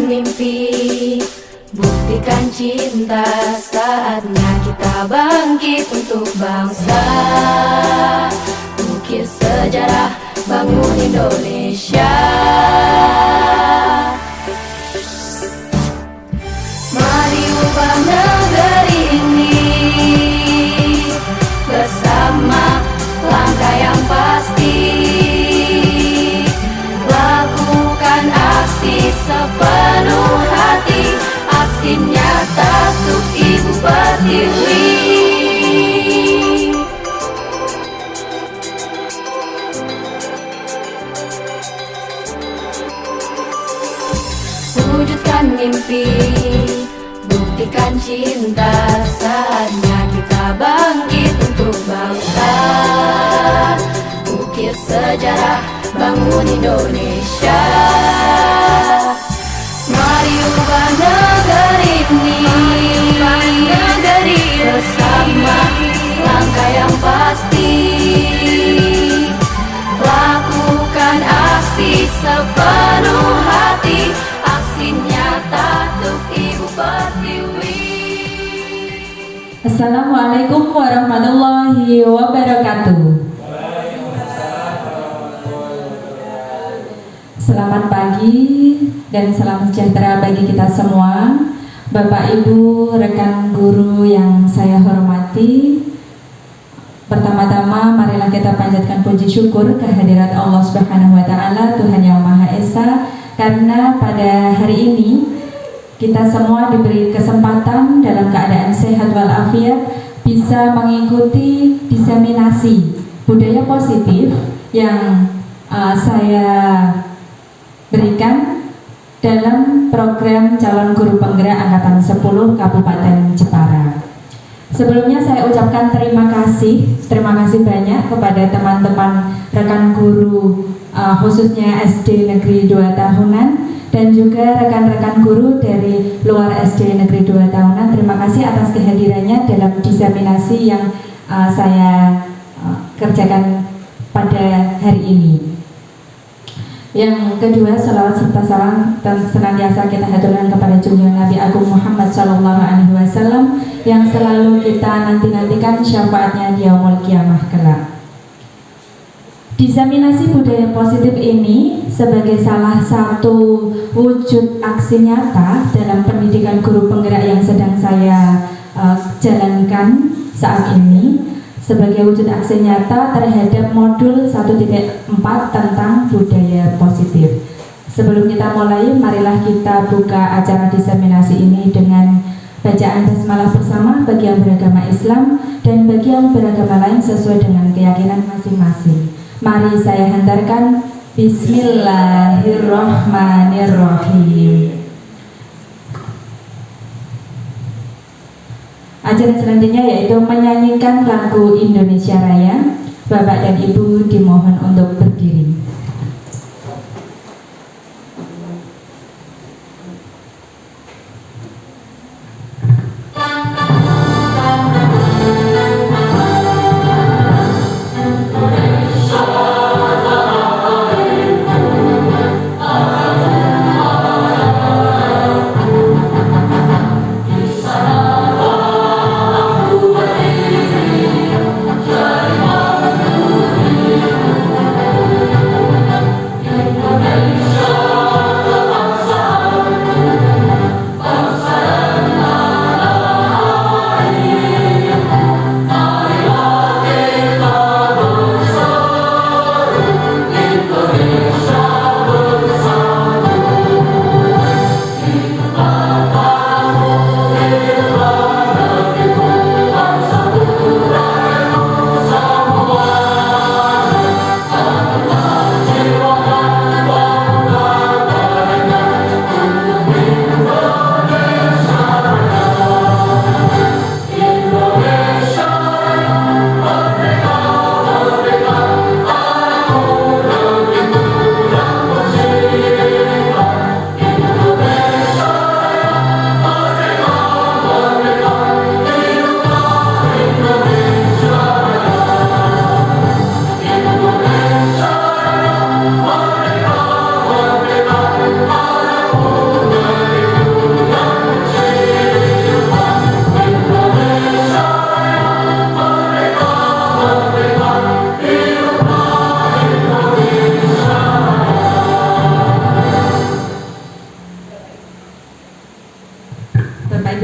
mimpi, buktikan cinta. Saatnya kita bangkit untuk bangsa, ukir sejarah, bangun Indonesia. Mari ubah negeri ini bersama, langkah yang pasti. Lakukan aksi sepenuh hati, aksi nyata untuk Ibu Pertiwi. Wujudkan mimpi, buktikan cinta. Saatnya kita bangkit untuk bangsa, ukir sejarah, bangun Indonesia. Mari ubah negeri ini bersama, langkah yang pasti. Lakukan aksi sepenuh hati, aksi nyata untuk Ibu Pertiwi. Assalamualaikum warahmatullahi wabarakatuh. Selamat pagi dan salam sejahtera bagi kita semua, Bapak Ibu, rekan guru yang saya hormati. Pertama-tama marilah kita panjatkan puji syukur kehadirat Allah Subhanahu wa taala, Tuhan yang Maha Esa, karena pada hari ini kita semua diberi kesempatan dalam keadaan sehat walafiat bisa mengikuti diseminasi budaya positif yang saya berikan dalam program calon guru penggerak angkatan 10 Kabupaten Jepara. Sebelumnya saya ucapkan terima kasih banyak kepada teman-teman rekan guru khususnya SD Negeri 2 tahunan dan juga rekan-rekan guru dari luar SD Negeri 2 tahunan. Terima kasih atas kehadirannya dalam diseminasi yang saya kerjakan pada hari ini. Yang kedua, salawat serta salam senantiasa kita haturkan kepada junjungan Nabi Agung Muhammad SAW yang selalu kita nanti-nantikan syafaatnya di yaumul kiamah kelak. Diseminasi budaya positif ini sebagai salah satu wujud aksi nyata dalam pendidikan guru penggerak yang sedang saya jalankan saat ini, sebagai wujud aksi nyata terhadap modul 1.4 tentang budaya positif. Sebelum kita mulai, marilah kita buka acara diseminasi ini dengan bacaan basmalah bersama bagi yang beragama Islam dan bagi yang beragama lain sesuai dengan keyakinan masing-masing. Mari saya hantarkan Bismillahirrahmanirrahim. Acara selanjutnya yaitu menyanyikan lagu Indonesia Raya. Bapak dan Ibu dimohon untuk berdiri.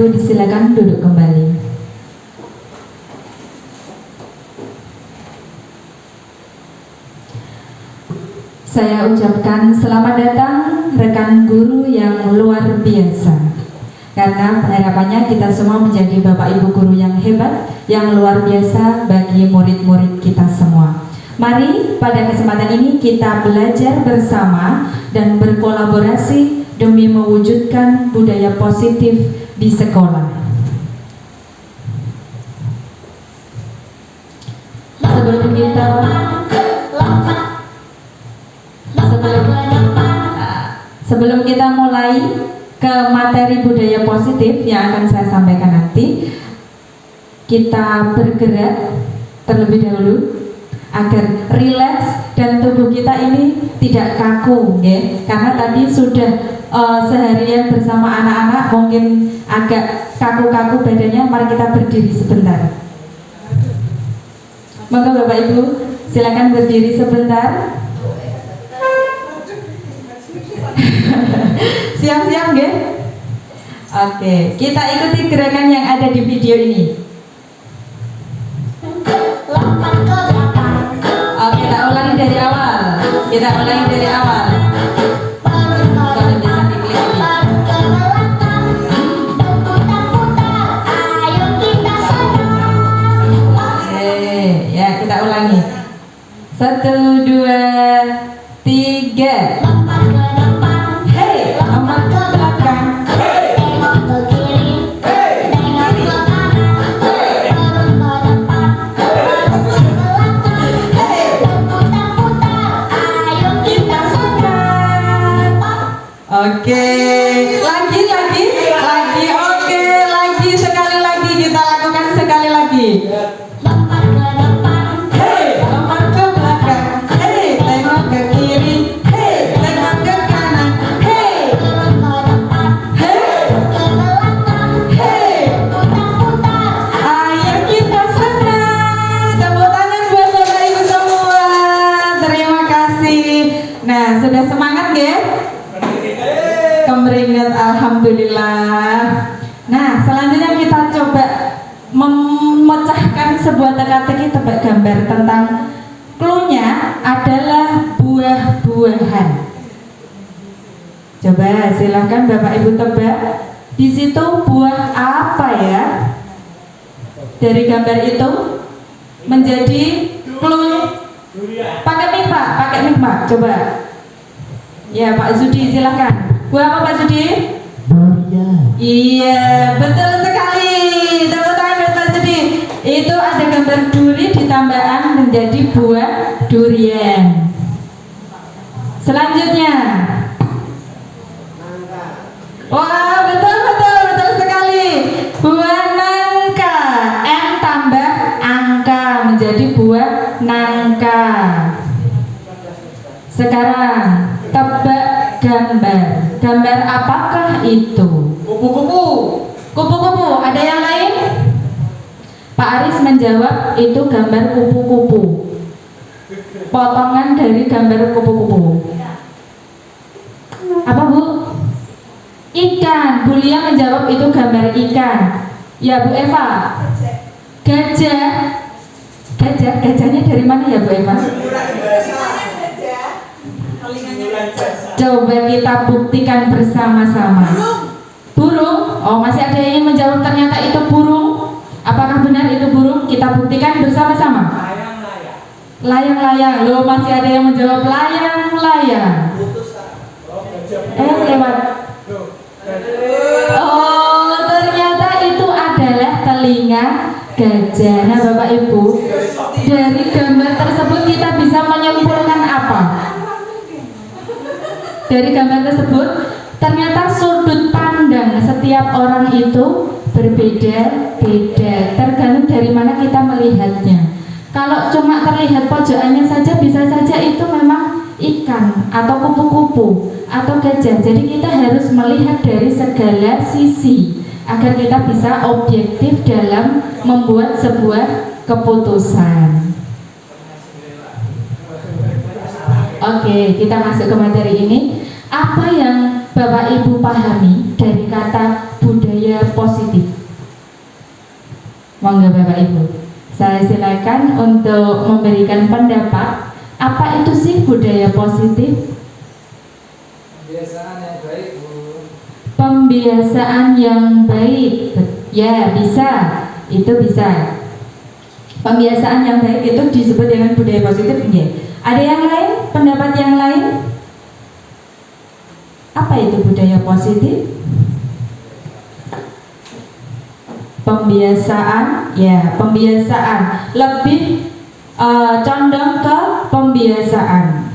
Ibu disilakan duduk kembali. Saya ucapkan selamat datang rekan guru yang luar biasa. Karena harapannya kita semua menjadi Bapak Ibu guru yang hebat, yang luar biasa bagi murid-murid kita semua. Mari pada kesempatan ini kita belajar bersama dan berkolaborasi demi mewujudkan budaya positif di sekolah. Sebelum kita mulai ke materi budaya positif yang akan saya sampaikan nanti, kita bergerak terlebih dahulu agar rileks dan tubuh kita ini tidak kaku, ya. Karena tadi sudah seharian bersama anak-anak mungkin agak kaku-kaku badannya. Mari kita berdiri sebentar. Maka Bapak Ibu silakan berdiri sebentar. Siap-siap, nggih? Oke, kita ikuti gerakan yang ada di video ini. Kita ulangi dari awal. Kalau bisa diklik. Oke, ya kita ulangi. 1, 2, 3. Oke, lagi. Oke, lagi sekali lagi kita lakukan sekali lagi. Lompat ke depan. Lompat ke belakang. Tengok ke kiri. Tengok ke kanan. Turun ke depan. Ke belakang. Putar-putar. Ayo kita senang. Tepuk tangan buat Bapak Ibu semua. Terima kasih. Nah, sudah semangat ya? Kemeringat, alhamdulillah. Nah, selanjutnya kita coba memecahkan sebuah teka-teki tebak gambar tentang clue-nya adalah buah-buahan. Coba silakan Bapak Ibu tebak. Di situ buah apa ya? Dari gambar itu menjadi clue. Pakai mic Pak. Coba. Ya Pak Zudi silakan. Buah apa Pak Zudi? Durian. Iya, betul sekali. Tepuk tangan buat Pak Zudi. Itu ada gambar duri ditambahan menjadi buah durian. Selanjutnya. Wah, betul sekali. Buah nangka. N tambah angka menjadi buah nangka. Sekarang tebak gambar. Gambar apakah itu? Kupu-kupu. Ada yang lain? Pak Aris menjawab itu gambar kupu-kupu. Potongan dari gambar kupu-kupu. Apa Bu? Ikan. Bu Lia menjawab itu gambar ikan. Ya Bu Eva? Gajah. Gajahnya dari mana ya Bu Eva? Coba kita buktikan bersama-sama. Burung. Oh, masih ada yang ingin menjawab ternyata itu burung. Apakah benar itu burung? Kita buktikan bersama-sama. Layang-layang. Loh, masih ada yang menjawab layang-layang. Lewat. Oh, ternyata itu adalah telinga gajah. Nah, Bapak Ibu, dari gambar tersebut kita bisa menyimpulkan apa? Dari gambar tersebut, ternyata sudut pandang setiap orang itu berbeda-beda, tergantung dari mana kita melihatnya. Kalau cuma terlihat pojokannya saja, bisa saja itu memang ikan atau kupu-kupu atau gajah. Jadi kita harus melihat dari segala sisi agar kita bisa objektif dalam membuat sebuah keputusan. Oke, kita masuk ke materi ini. Apa yang Bapak Ibu pahami dari kata budaya positif? Monggo Bapak Ibu, saya silakan untuk memberikan pendapat. Apa itu sih budaya positif? Pembiasaan yang baik, Bu. Pembiasaan yang baik, ya bisa, itu bisa. Pembiasaan yang baik itu disebut dengan budaya positif, enggak? Ada yang lain? Pendapat yang lain? Apa itu budaya positif? Pembiasaan, ya pembiasaan, lebih condong ke pembiasaan.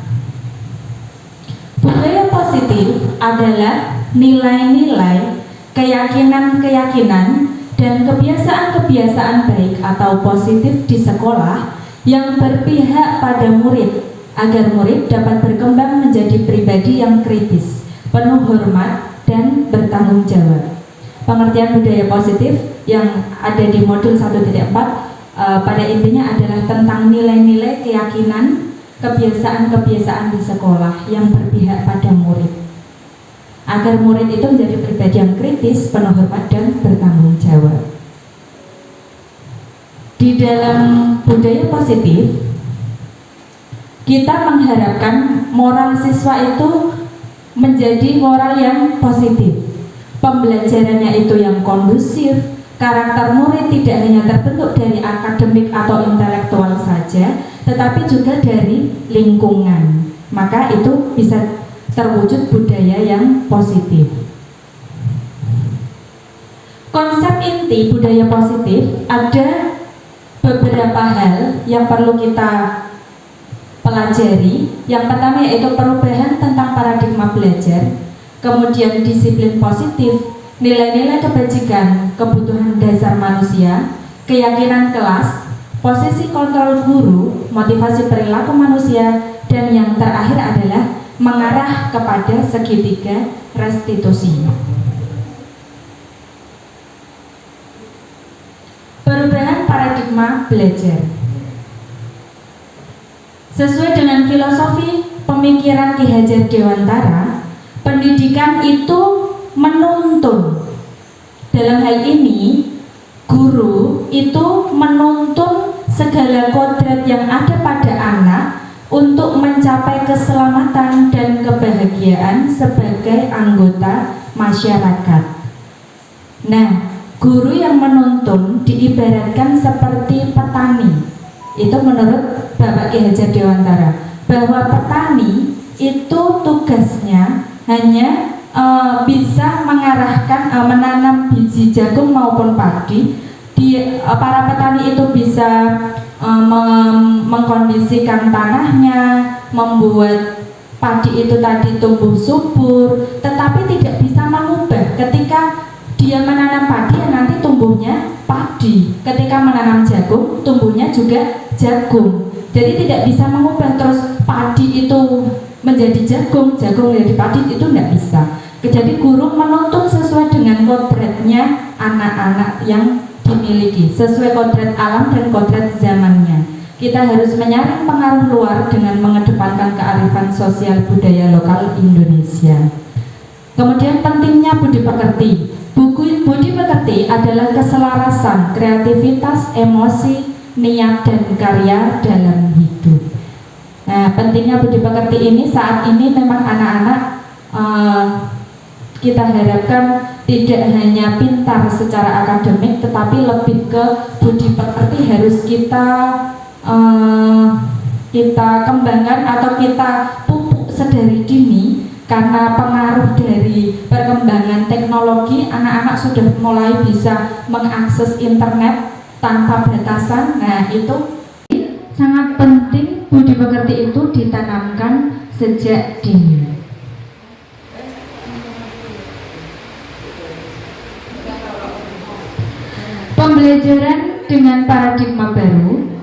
Budaya positif adalah nilai-nilai, keyakinan-keyakinan, dan kebiasaan-kebiasaan baik atau positif di sekolah yang berpihak pada murid agar murid dapat berkembang menjadi pribadi yang kritis, penuh hormat, dan bertanggung jawab. Pengertian budaya positif yang ada di modul 1.4 pada intinya adalah tentang nilai-nilai, keyakinan, kebiasaan-kebiasaan di sekolah yang berpihak pada murid agar murid itu menjadi pribadi yang kritis, penuh hormat, dan bertanggung jawab. Di dalam budaya positif, kita mengharapkan moral siswa itu menjadi moral yang positif. Pembelajarannya itu yang kondusif, karakter murid tidak hanya terbentuk dari akademik atau intelektual saja, tetapi juga dari lingkungan. Maka itu bisa terwujud budaya yang positif. Konsep inti budaya positif ada beberapa hal yang perlu kita pelajari. Yang pertama yaitu perubahan tentang paradigma belajar, kemudian disiplin positif, nilai-nilai kebajikan, kebutuhan dasar manusia, keyakinan kelas, posisi kontrol guru, motivasi perilaku manusia, dan yang terakhir adalah mengarah kepada segitiga restitusi. Perubahan paradigma belajar. Sesuai dengan filosofi pemikiran Ki Hajar Dewantara, pendidikan itu menuntun. Dalam hal ini, guru itu menuntun segala kodrat yang ada pada anak untuk mencapai keselamatan dan kebahagiaan sebagai anggota masyarakat. Nah, guru yang menuntun diibaratkan seperti petani. Itu menurut Bapak Ki Hajar Dewantara, bahwa petani itu tugasnya hanya bisa mengarahkan menanam biji jagung maupun padi. Para petani itu bisa mengkondisikan tanahnya, membuat padi itu tadi tumbuh subur, tetapi tidak bisa mengubah. Ketika dia menanam padi, nanti tumbuhnya padi. Ketika menanam jagung, tumbuhnya juga jagung. Jadi tidak bisa mengubah terus padi itu menjadi jagung, jagung menjadi padi, itu tidak bisa. Jadi guru menuntun sesuai dengan kodratnya anak-anak yang dimiliki, sesuai kodrat alam dan kodrat zamannya. Kita harus menyaring pengaruh luar dengan mengedepankan kearifan sosial budaya lokal Indonesia. Kemudian pentingnya budi pekerti. Budi pekerti adalah keselarasan, kreativitas, emosi, niat, dan karya dalam hidup. Nah, pentingnya budi pekerti ini saat ini memang anak-anak kita harapkan tidak hanya pintar secara akademik, tetapi lebih ke budi pekerti harus kita kembangkan atau kita pupuk sedari dini. Karena pengaruh dari perkembangan teknologi, anak-anak sudah mulai bisa mengakses internet tanpa batasan. Nah, itu sangat penting budi pekerti itu ditanamkan sejak dini. Pembelajaran dengan paradigma baru.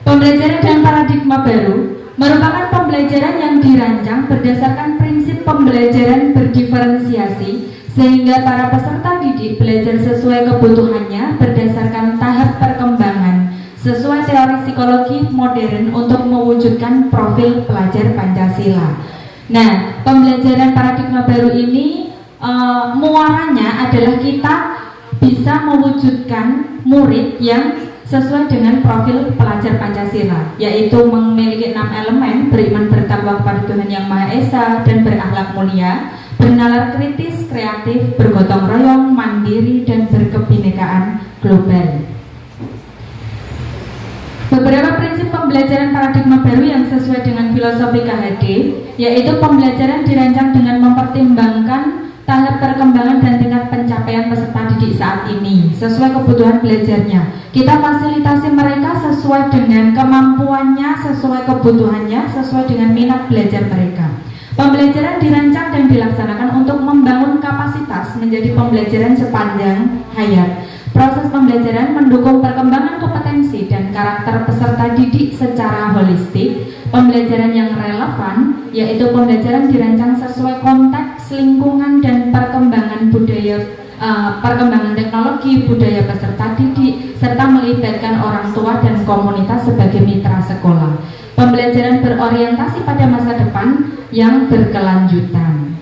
Pembelajaran dengan paradigma baru merupakan pembelajaran yang dirancang berdasarkan prinsip pembelajaran berdiferensiasi, sehingga para peserta didik belajar sesuai kebutuhannya berdasarkan tahap perkembangan sesuai teori psikologi modern untuk mewujudkan profil pelajar Pancasila. Nah, pembelajaran paradigma baru ini muaranya adalah kita bisa mewujudkan murid yang sesuai dengan profil pelajar Pancasila, yaitu memiliki 6 elemen: beriman, bertakwa kepada Tuhan Yang Maha Esa, dan berakhlak mulia, bernalar kritis, kreatif, bergotong royong, mandiri, dan berkebinekaan global. Beberapa prinsip pembelajaran paradigma baru yang sesuai dengan filosofi KHD, yaitu pembelajaran dirancang dengan mempertimbangkan tahap perkembangan dan tingkat pencapaian peserta didik saat ini sesuai kebutuhan belajarnya. Kita fasilitasi mereka sesuai dengan kemampuannya, sesuai kebutuhannya, sesuai dengan minat belajar mereka. Pembelajaran dirancang dan dilaksanakan untuk membangun kapasitas menjadi pembelajaran sepanjang hayat. Proses pembelajaran mendukung perkembangan kompetensi dan karakter peserta didik secara holistik. Pembelajaran yang relevan, yaitu pembelajaran dirancang sesuai konteks, lingkungan, dan perkembangan budaya, perkembangan teknologi, budaya peserta didik, serta melibatkan orang tua dan komunitas sebagai mitra sekolah. Pembelajaran berorientasi pada masa depan yang berkelanjutan.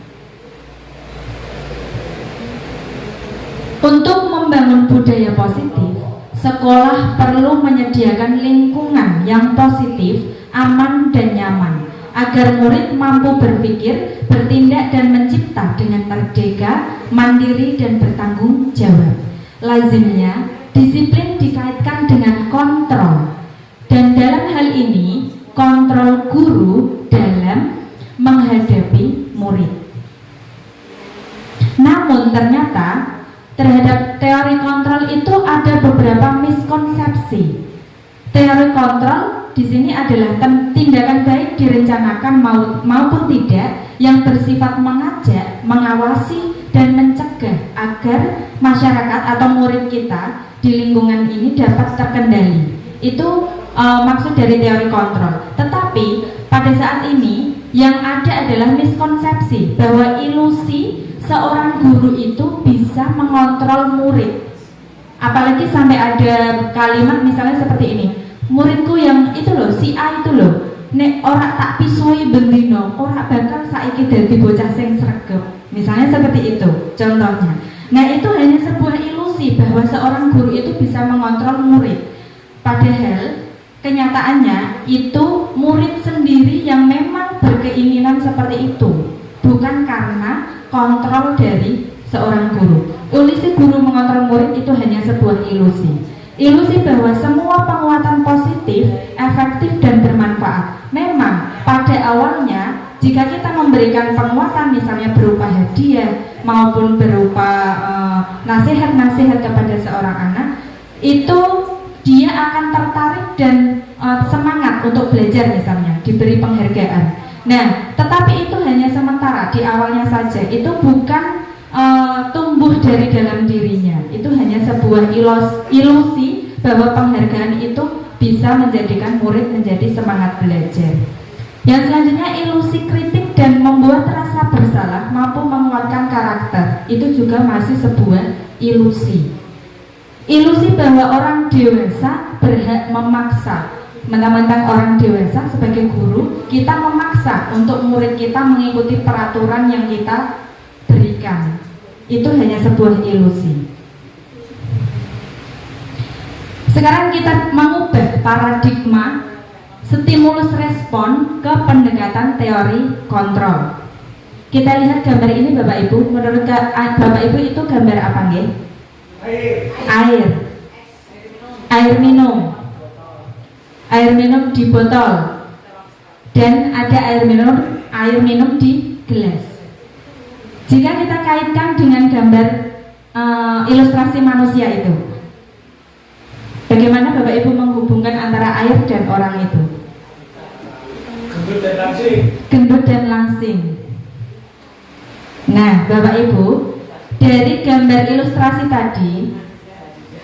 Untuk membangun budaya positif, sekolah perlu menyediakan lingkungan yang positif, aman, dan nyaman agar murid mampu berpikir, bertindak, dan mencipta dengan merdeka, mandiri, dan bertanggung jawab. Lazimnya, disiplin dikaitkan dengan kontrol, dan dalam hal ini kontrol guru dalam menghadapi murid. Namun ternyata terhadap teori kontrol itu ada beberapa miskonsepsi. Teori kontrol di sini adalah tindakan baik direncanakan maupun tidak yang bersifat mengajak, mengawasi, dan mencegah agar masyarakat atau murid kita di lingkungan ini dapat terkendali. Itu maksud dari teori kontrol. Tetapi pada saat ini yang ada adalah miskonsepsi bahwa ilusi seorang guru itu bisa mengontrol murid. Apalagi sampai ada kalimat misalnya seperti ini, muridku yang itu loh, si A itu loh, nek ora tak pisui bendino, ora bakal saiki dadi bocah sing sregep. Misalnya seperti itu contohnya. Nah, itu hanya sebuah ilusi bahwa seorang guru itu bisa mengontrol murid. Padahal kenyataannya itu murid sendiri yang memang berkeinginan seperti itu, bukan karena kontrol dari seorang guru. Ilusi guru mengontrol murid itu hanya sebuah ilusi. Ilusi bahwa semua penguatan positif, efektif, dan bermanfaat. Memang pada awalnya jika kita memberikan penguatan misalnya berupa hadiah maupun berupa nasihat-nasihat kepada seorang anak, itu dia akan tertarik dan semangat untuk belajar misalnya, diberi penghargaan. Nah, tetapi itu hanya sementara di awalnya saja. Itu bukan tumbuh dari dalam dirinya. Itu hanya sebuah ilusi bahwa penghargaan itu bisa menjadikan murid menjadi semangat belajar. Yang selanjutnya ilusi kritik dan membuat rasa bersalah mampu menguatkan karakter. Itu juga masih sebuah ilusi. Ilusi bahwa orang dewasa berhak memaksa. Mentang-mentang orang dewasa sebagai guru, kita memaksa untuk murid kita mengikuti peraturan yang kita berikan. Itu hanya sebuah ilusi. Sekarang kita mengubah paradigma stimulus respon ke pendekatan teori kontrol. Kita lihat gambar ini Bapak Ibu. Menurut Bapak Ibu itu gambar apa nggih? Air. Air minum. Air minum di botol dan ada air minum di gelas. Jika kita kaitkan dengan gambar ilustrasi manusia itu, bagaimana Bapak Ibu menghubungkan antara air dan orang itu? Gendut dan langsing. Nah, Bapak Ibu, dari gambar ilustrasi tadi,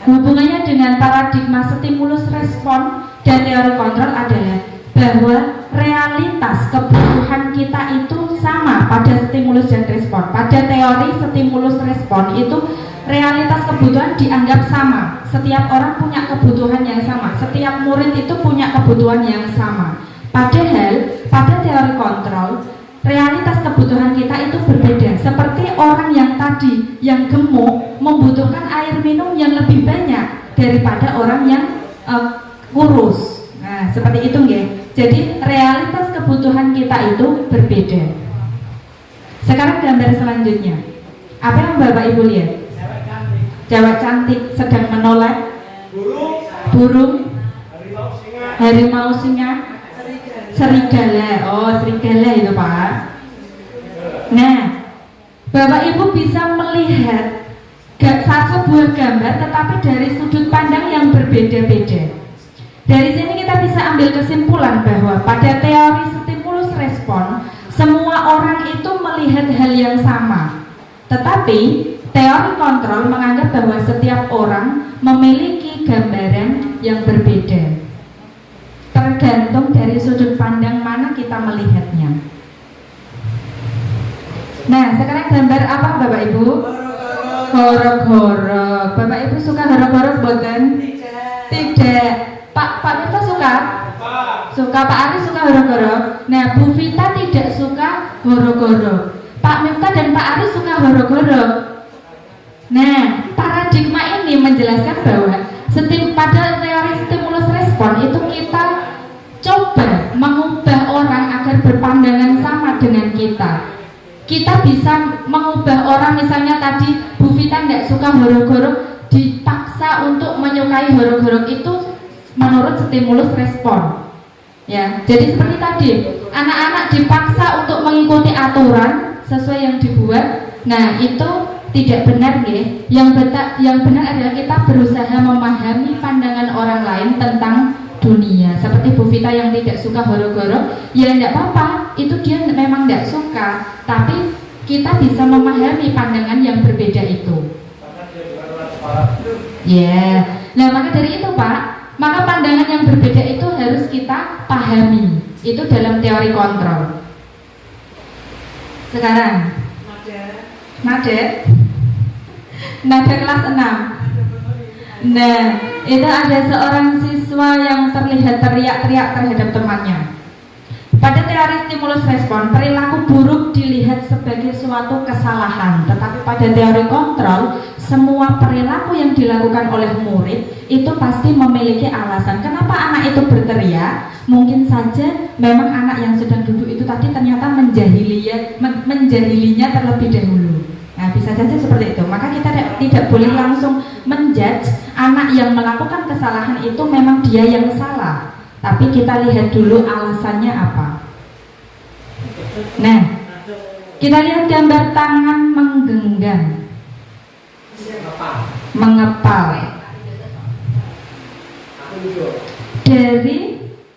hubungannya dengan paradigma stimulus respon dan teori kontrol adalah bahwa realitas kebutuhan kita itu sama pada stimulus dan respon. Pada teori stimulus respon itu realitas kebutuhan dianggap sama. Setiap orang punya kebutuhan yang sama. Setiap murid itu punya kebutuhan yang sama. Padahal pada teori kontrol realitas kebutuhan kita itu berbeda. Seperti orang yang tadi tadi yang gemuk membutuhkan air minum yang lebih banyak daripada orang yang kurus. Nah, seperti itu nggih. Jadi realitas kebutuhan kita itu berbeda. Sekarang gambar selanjutnya. Apa yang Bapak Ibu lihat? Cewek cantik sedang menoleh. Burung, harimau, singa, serigala. Oh, serigala itu Pak. Nah, Bapak Ibu bisa melihat sebuah gambar tetapi dari sudut pandang yang berbeda-beda. Dari sini kita bisa ambil kesimpulan bahwa pada teori stimulus respon, semua orang itu melihat hal yang sama. Tetapi teori kontrol menganggap bahwa setiap orang memiliki gambaran yang berbeda. Tergantung dari sudut pandang mana kita melihatnya. Nah, sekarang gambar apa Bapak Ibu? Horog-horog. Bapak Ibu suka horog-horog bukan? Tidak. Pak Vita suka? Suka. Pak Ari suka horog-horog. Nah, Bu Vita tidak suka horog-horog. Pak Miftah dan Pak Ari suka horog-horog. Nah, paradigma ini menjelaskan bahwa pada teori stimulus respon itu kita coba mengubah orang agar berpandangan sama dengan kita. Kita bisa mengubah orang, misalnya tadi Bu Vita tidak suka horog-horog, dipaksa untuk menyukai horog-horog itu menurut stimulus respon. Ya, jadi seperti tadi, anak-anak dipaksa untuk mengikuti aturan sesuai yang dibuat. Nah, itu tidak benar ya. Yang benar adalah kita berusaha memahami pandangan orang lain tentang dunia. Seperti Bu Vita yang tidak suka horog-horog, ya tidak apa-apa, itu dia memang tidak suka, tapi kita bisa memahami pandangan yang berbeda itu. Ya, nah maka dari itu Pak, maka pandangan yang berbeda itu harus kita pahami. Itu dalam teori kontrol. Sekarang nada kelas 6. Nah, itu ada seorang siswa yang terlihat teriak-teriak terhadap temannya. Pada teori stimulus respon, perilaku buruk dilihat sebagai suatu kesalahan. Tetapi pada teori kontrol, semua perilaku yang dilakukan oleh murid itu pasti memiliki alasan. Kenapa anak itu berteriak? Mungkin saja memang anak yang sedang duduk itu tadi ternyata menjahilinya terlebih dahulu. Nah, bisa saja seperti itu. Maka kita tidak boleh langsung menjudge anak yang melakukan kesalahan itu memang dia yang salah. Tapi kita lihat dulu alasannya apa. Nah, kita lihat gambar tangan menggenggam, mengepal. Dari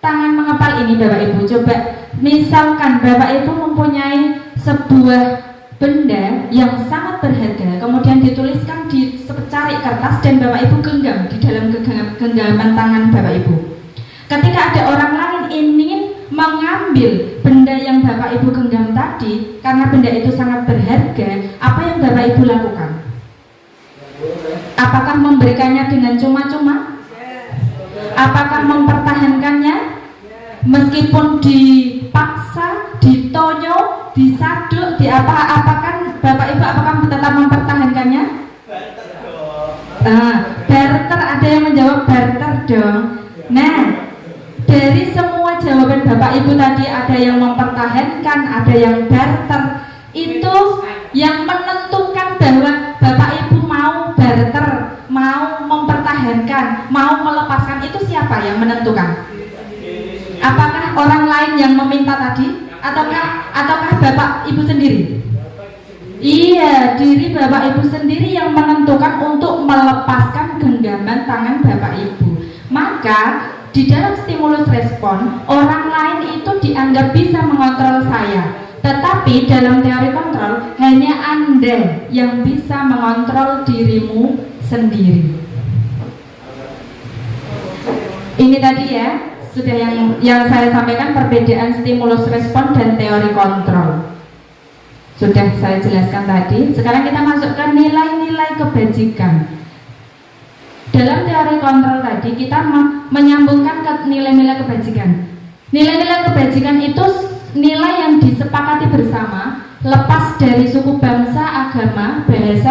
tangan mengepal ini Bapak Ibu, coba misalkan Bapak Ibu mempunyai sebuah benda yang sangat berharga, kemudian dituliskan di secari kertas dan Bapak Ibu genggam di dalam genggaman tangan Bapak Ibu. Ketika ada orang lain ingin mengambil benda yang Bapak Ibu genggam tadi, karena benda itu sangat berharga, apa yang Bapak Ibu lakukan? Apakah memberikannya dengan cuma-cuma? Apakah mempertahankannya? Meskipun dipaksa, ditonyo, disaduk, apakah Bapak Ibu apakah tetap mempertahankannya? Barter, ada yang menjawab barter dong. Nah, dari semua jawaban Bapak Ibu tadi ada yang mempertahankan, ada yang barter. Itu yang menentukan bahwa Bapak Ibu mau barter, mau mempertahankan, mau melepaskan, itu siapa yang menentukan? Apakah orang lain yang meminta tadi? Ataukah Bapak Ibu sendiri? Iya, diri Bapak Ibu sendiri yang menentukan untuk melepaskan genggaman tangan Bapak Ibu. Maka di dalam stimulus respon, orang lain itu dianggap bisa mengontrol saya. Tetapi dalam teori kontrol, hanya Anda yang bisa mengontrol dirimu sendiri. Ini tadi ya, sudah yang saya sampaikan perbedaan stimulus respon dan teori kontrol. Sudah saya jelaskan tadi. Sekarang kita masuk ke nilai-nilai kebajikan. Dalam teori kontrol tadi kita menyambungkan ke nilai-nilai kebajikan. Nilai-nilai kebajikan itu nilai yang disepakati bersama, lepas dari suku, bangsa, agama, bahasa,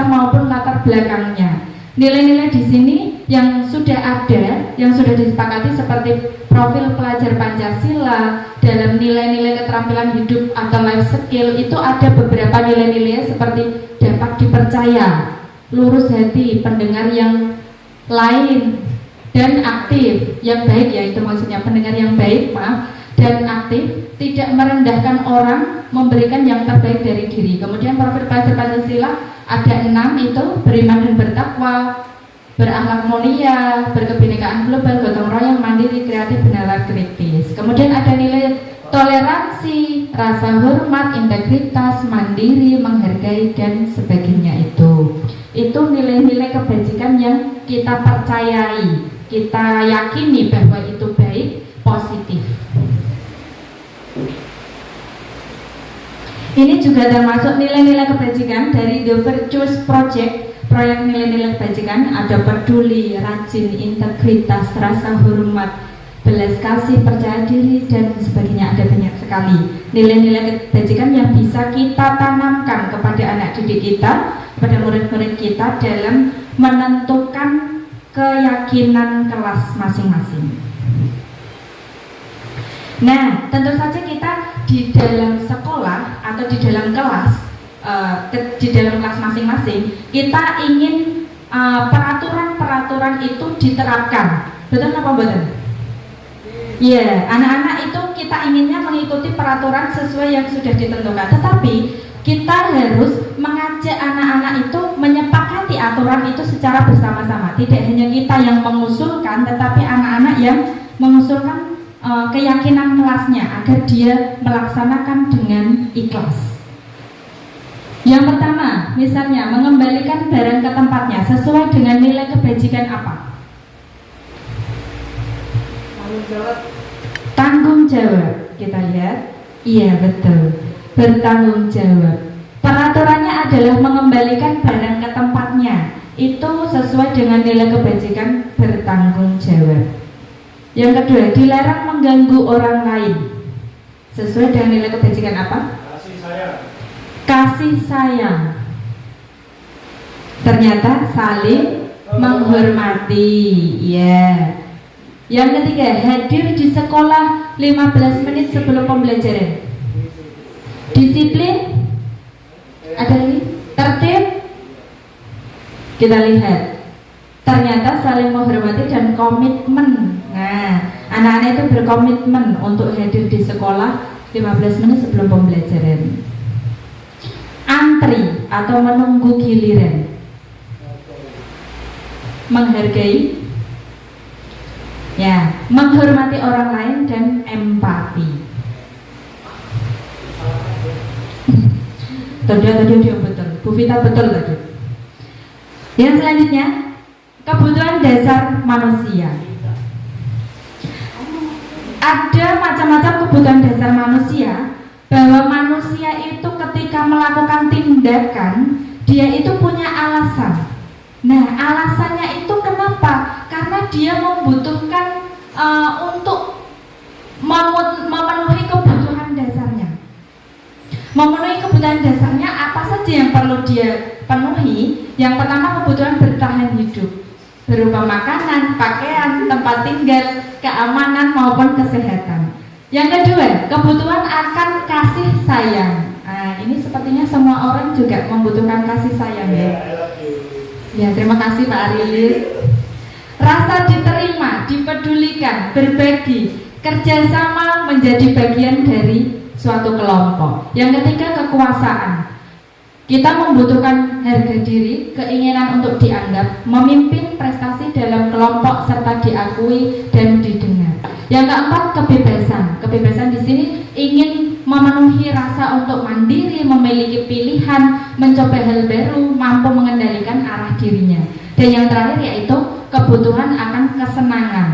belakangnya. Nilai-nilai di sini yang sudah ada, yang sudah disepakati seperti profil pelajar Pancasila, dalam nilai-nilai keterampilan hidup atau life skill itu ada beberapa nilai-nilai seperti dapat dipercaya, lurus hati, pendengar yang lain, dan aktif, yang baik, ya itu maksudnya pendengar yang baik, maaf, dan aktif, tidak merendahkan orang, memberikan yang terbaik dari diri. Kemudian profil pelajar Pancasila ada 6 itu beriman dan bertakwa, berakhlak mulia, berkebinekaan global, gotong royong, mandiri, kreatif, benar kritis. Kemudian ada nilai toleransi, rasa hormat, integritas, mandiri, menghargai, dan sebagainya. Itu nilai-nilai kebajikan yang kita percayai, kita yakini bahwa itu baik, positif. Ini juga termasuk nilai-nilai kebajikan dari The Virtuous Project. Proyek nilai-nilai kebajikan ada peduli, rajin, integritas, rasa hormat, belas kasih, percaya diri, dan sebagainya. Ada banyak sekali nilai-nilai kebajikan yang bisa kita tanamkan kepada anak didik kita, kepada murid-murid kita dalam menentukan keyakinan kelas masing-masing. Nah, tentu saja kita di dalam sekolah atau di dalam kelas, di dalam kelas masing-masing, kita ingin peraturan-peraturan itu diterapkan. Betul apa betul? Ya, anak-anak itu kita inginnya mengikuti peraturan sesuai yang sudah ditentukan. Tetapi kita harus mengajak anak-anak itu menyepakati aturan itu secara bersama-sama. Tidak hanya kita yang mengusulkan, tetapi anak-anak yang mengusulkan keyakinan kelasnya agar dia melaksanakan dengan ikhlas. Yang pertama, misalnya mengembalikan barang ke tempatnya sesuai dengan nilai kebajikan apa? Tanggung jawab. Kita lihat, iya betul, bertanggung jawab. Peraturannya adalah mengembalikan barang ke tempatnya. Itu sesuai dengan nilai kebajikan bertanggung jawab. Yang kedua, dilarang mengganggu orang lain. Sesuai dengan nilai kebajikan apa? Kasih sayang. Kasih sayang. Ternyata saling menghormati. Ya. Yang ketiga, hadir di sekolah 15 menit sebelum pembelajaran. Disiplin. Ada lagi? Tertib. Kita lihat. Ternyata saling menghormati dan komitmen. Nah, anak-anak itu berkomitmen untuk hadir di sekolah 15 menit sebelum pembelajaran. Antri atau menunggu giliran. Menghargai, ya, menghormati orang lain dan empati. Tadi betul, Bu Vita betul tadi. Yang selanjutnya, kebutuhan dasar manusia. Ada macam-macam kebutuhan dasar manusia, bahwa manusia itu ketika melakukan tindakan, dia itu punya alasan. Nah, alasannya itu kenapa? Karena dia membutuhkan untuk memenuhi kebutuhan dasarnya. Memenuhi kebutuhan dasarnya apa saja yang perlu dia penuhi? Yang pertama, kebutuhan bertahan hidup, berupa makanan, pakaian, tempat tinggal, keamanan maupun kesehatan. Yang kedua, kebutuhan akan kasih sayang. Nah, ini sepertinya semua orang juga membutuhkan kasih sayang, ya. Ya, terima kasih Pak Arilis. Rasa diterima, dipedulikan, berbagi, kerjasama menjadi bagian dari suatu kelompok. Yang ketiga, kekuasaan. Kita membutuhkan harga diri, keinginan untuk dianggap, memimpin prestasi dalam kelompok serta diakui dan didengar. Yang keempat, kebebasan. Kebebasan di sini ingin memenuhi rasa untuk mandiri, memiliki pilihan, mencoba hal baru, mampu mengendalikan arah dirinya. Dan yang terakhir yaitu kebutuhan akan kesenangan,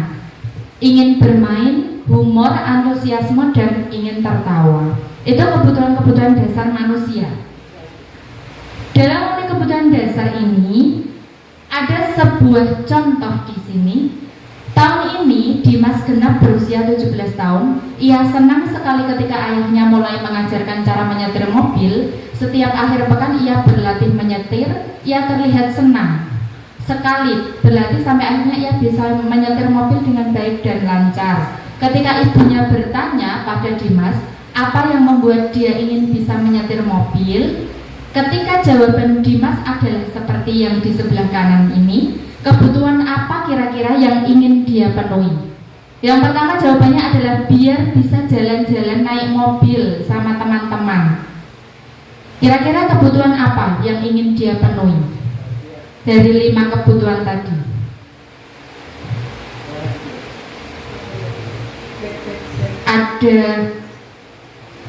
ingin bermain, humor, antusiasme, dan ingin tertawa. Itu kebutuhan-kebutuhan dasar manusia. Dalam memenuhi kebutuhan dasar ini ada sebuah contoh di sini. Tahun ini Dimas genap berusia 17 tahun. Ia senang sekali ketika ayahnya mulai mengajarkan cara menyetir mobil Setiap akhir pekan ia berlatih menyetir, ia terlihat senang sekali berlatih sampai akhirnya ia bisa menyetir mobil dengan baik dan lancar. Ketika ibunya bertanya pada Dimas, apa yang membuat dia ingin bisa menyetir mobil? Ketika jawaban Dimas adalah seperti yang di sebelah kanan ini, kebutuhan apa kira-kira yang ingin dia penuhi? Yang pertama jawabannya adalah biar bisa jalan-jalan naik mobil sama teman-teman. Kira-kira kebutuhan apa yang ingin dia penuhi? Dari 5 kebutuhan tadi. Ada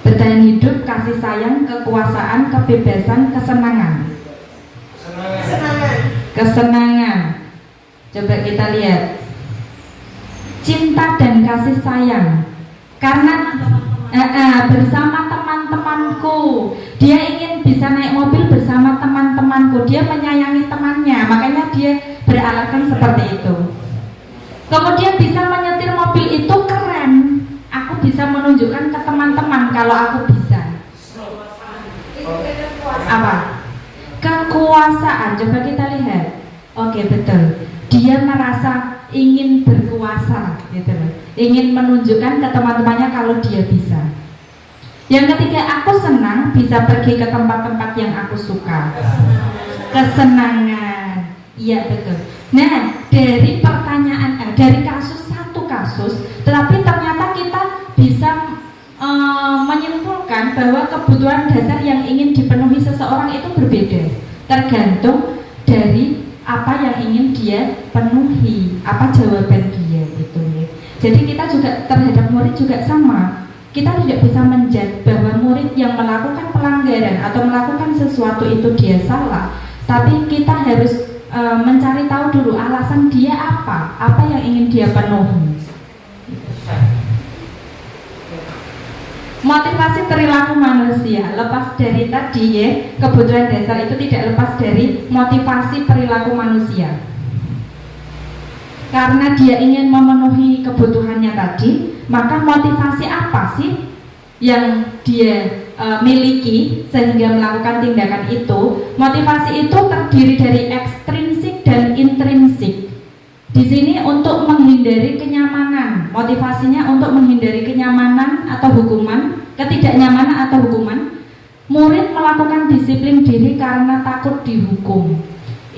bertahan hidup, kasih sayang, kekuasaan, kebebasan, kesenangan. Kesenangan. Coba kita lihat. Cinta dan kasih sayang. Karena bersama teman-temanku, dia ingin bisa naik mobil bersama teman-temanku, dia menyayangi temannya, makanya dia beralasan seperti itu. Kemudian bisa menyetir mobil itu keren, aku bisa menunjukkan ke teman-teman kalau aku bisa. Apa? Kekuasaan. Coba kita lihat. Oke, betul, dia merasa ingin berkuasa gitu loh, ingin menunjukkan ke teman-temannya kalau dia bisa. Yang ketiga, aku senang bisa pergi ke tempat-tempat yang aku suka. Kesenangan. Iya, betul. Nah, dari pertanyaan, dari satu kasus, tetapi ternyata kita bisa menyimpulkan bahwa kebutuhan dasar yang ingin dipenuhi seseorang itu berbeda, tergantung dari apa yang ingin dia penuhi, apa jawaban dia gitu ya. Jadi kita juga terhadap murid juga sama. Kita tidak bisa menjudge bahwa murid yang melakukan pelanggaran atau melakukan sesuatu itu dia salah, tapi kita harus mencari tahu dulu alasan dia apa yang ingin dia penuhi. Motivasi perilaku manusia, lepas dari tadi ya, kebutuhan dasar itu tidak lepas dari motivasi perilaku manusia. Karena dia ingin memenuhi kebutuhannya tadi, maka motivasi apa sih yang dia miliki sehingga melakukan tindakan itu? Motivasi itu terdiri dari ekstrinsik dan intrinsik. Di sini untuk menghindari kenyamanan, motivasinya untuk menghindari kenyamanan atau hukuman, ketidaknyamanan atau hukuman. Murid melakukan disiplin diri karena takut dihukum.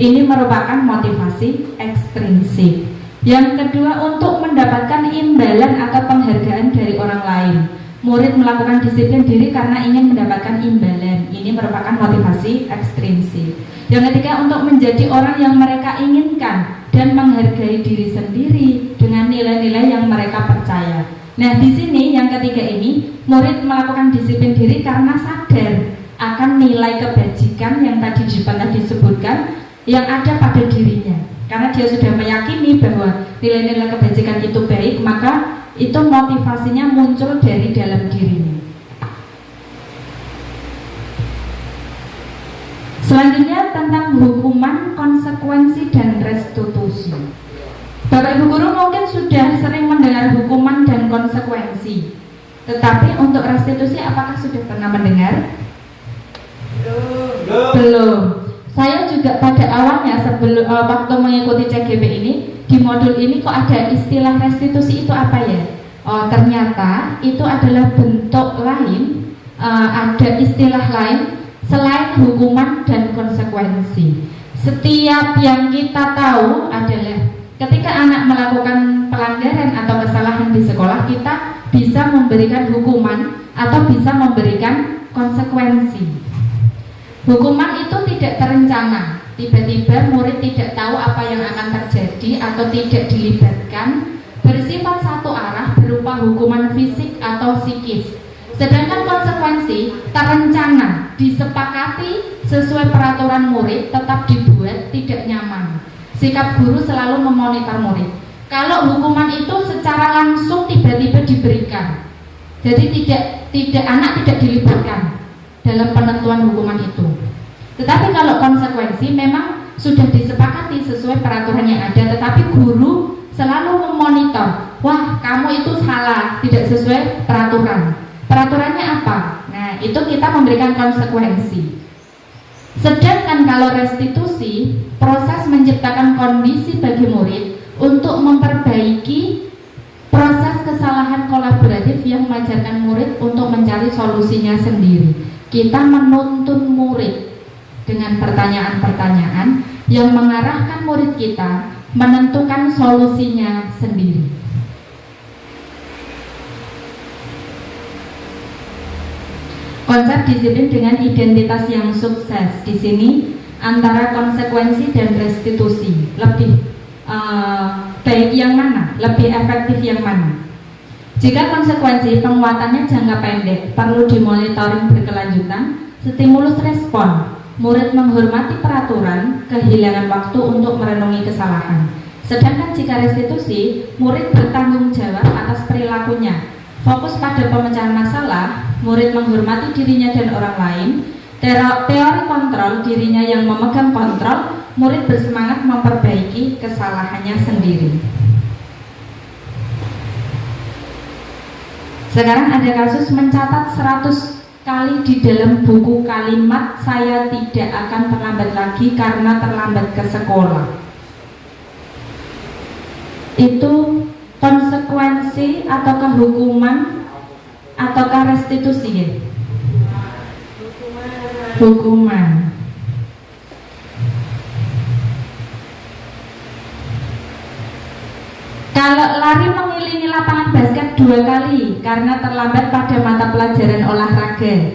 Ini merupakan motivasi ekstrinsik. Yang kedua, untuk mendapatkan imbalan atau penghargaan dari orang lain. Murid melakukan disiplin diri karena ingin mendapatkan imbalan. Ini merupakan motivasi ekstrinsik. Yang ketiga, untuk menjadi orang yang mereka inginkan dan menghargai diri sendiri dengan nilai-nilai yang mereka percaya. Nah, di sini yang ketiga ini, murid melakukan disiplin diri karena sadar akan nilai kebajikan yang tadi pernah disebutkan yang ada pada dirinya. Karena dia sudah meyakini bahwa nilai-nilai kebajikan itu baik, maka itu motivasinya muncul dari dalam dirinya. Selanjutnya tentang hukuman, konsekuensi, dan restitusi. Bapak Ibu Guru mungkin sudah sering mendengar hukuman dan konsekuensi, tetapi untuk restitusi apakah sudah pernah mendengar? Belum. Saya juga pada awalnya sebelum waktu mengikuti CGB ini, di modul ini kok ada istilah restitusi, itu apa ya? Oh, ternyata itu adalah bentuk lain, ada istilah lain selain hukuman dan konsekuensi. Setiap yang kita tahu adalah ketika anak melakukan pelanggaran atau kesalahan di sekolah, kita bisa memberikan hukuman atau bisa memberikan konsekuensi. Hukuman itu tidak terencana, tiba-tiba murid tidak tahu apa yang akan terjadi atau tidak dilibatkan, bersifat satu arah berupa hukuman fisik atau psikis. Sedangkan konsekuensi terencana, disepakati sesuai peraturan murid, tetap dibuat tidak nyaman. Sikap guru selalu memonitor murid. Kalau hukuman itu secara langsung tiba-tiba diberikan, jadi tidak anak tidak dilibatkan dalam penentuan hukuman itu. Tetapi kalau konsekuensi memang sudah disepakati sesuai peraturan yang ada, tetapi guru selalu memonitor, wah kamu itu salah, tidak sesuai peraturan. Peraturannya apa? Nah, Nah, itu kita memberikan konsekuensi. Sedangkan kalau restitusi, proses menciptakan kondisi bagi murid untuk memperbaiki proses kesalahan kolaboratif yang mengajarkan murid untuk mencari solusinya sendiri. Kita menuntun murid dengan pertanyaan-pertanyaan yang mengarahkan murid kita menentukan solusinya sendiri. Konsep disiplin dengan identitas yang sukses di sini antara konsekuensi dan restitusi lebih baik yang mana, lebih efektif yang mana? Jika konsekuensi penguatannya jangka pendek perlu dimonitoring berkelanjutan, stimulus respon, murid menghormati peraturan, kehilangan waktu untuk merenungi kesalahan. Sedangkan jika restitusi, murid bertanggung jawab atas perilakunya, fokus pada pemecahan masalah, murid menghormati dirinya dan orang lain, teori kontrol, dirinya yang memegang kontrol, murid bersemangat memperbaiki kesalahannya sendiri. Sekarang ada kasus mencatat 100 kali di dalam buku kalimat saya tidak akan terlambat lagi karena terlambat ke sekolah. Itu konsekuensi ataukah hukuman ataukah restitusi? Hukuman. Kalau lari mengelilingi lapangan basket 2 kali karena terlambat pada mata pelajaran olahraga,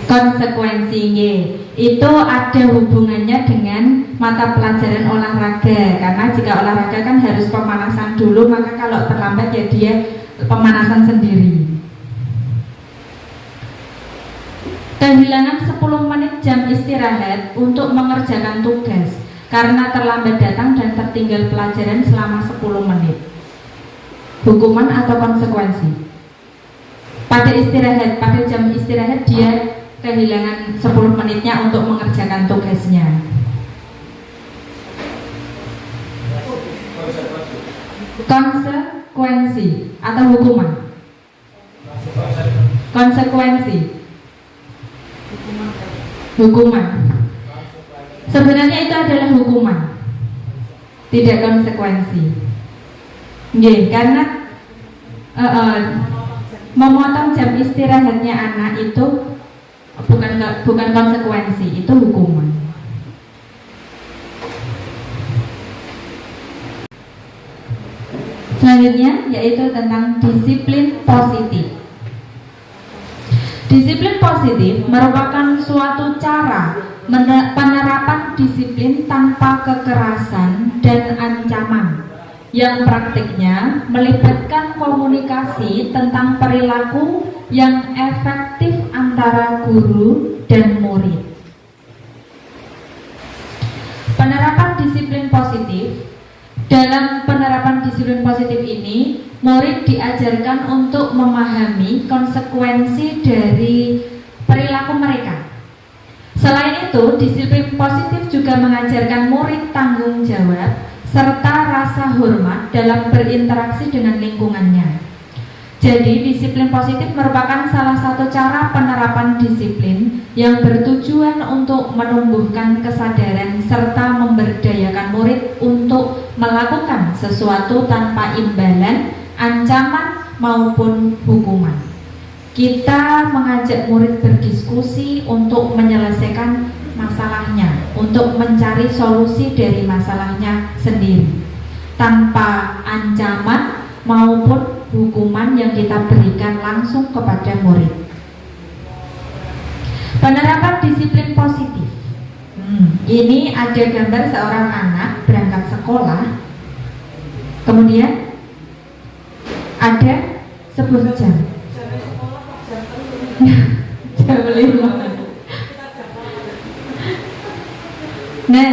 konsekuensinya itu ada hubungannya dengan mata pelajaran olahraga. Karena jika olahraga kan harus pemanasan dulu, maka kalau terlambat ya dia pemanasan sendiri. Kehilangan 10 menit jam istirahat untuk mengerjakan tugas karena terlambat datang dan tertinggal pelajaran selama 10 menit. Hukuman atau konsekuensi? Pada istirahat, pada jam istirahat dia kehilangan 10 menitnya untuk mengerjakan tugasnya. Konsekuensi atau hukuman? Konsekuensi. Hukuman. Sebenarnya itu adalah hukuman, tidak konsekuensi. Karena memotong jam istirahatnya anak itu bukan konsekuensi, itu hukuman. Selanjutnya yaitu tentang disiplin positif. Disiplin positif merupakan suatu cara penerapan disiplin tanpa kekerasan dan ancaman yang praktiknya melibatkan komunikasi tentang perilaku yang efektif antara guru dan murid. Penerapan disiplin positif. Dalam penerapan disiplin positif ini, murid diajarkan untuk memahami konsekuensi dari perilaku mereka. Selain itu, disiplin positif juga mengajarkan murid tanggung jawab serta rasa hormat dalam berinteraksi dengan lingkungannya. Jadi, disiplin positif merupakan salah satu cara penerapan disiplin yang bertujuan untuk menumbuhkan kesadaran serta memberdayakan murid untuk melakukan sesuatu tanpa imbalan, ancaman maupun hukuman. Kita mengajak murid berdiskusi untuk menyelesaikan masalahnya, untuk mencari solusi dari masalahnya sendiri, tanpa ancaman maupun hukuman yang kita berikan langsung kepada murid. Penerapan disiplin positif. Ini ada gambar seorang anak berangkat sekolah, kemudian ada sebuah jam. Jam 5. Nah,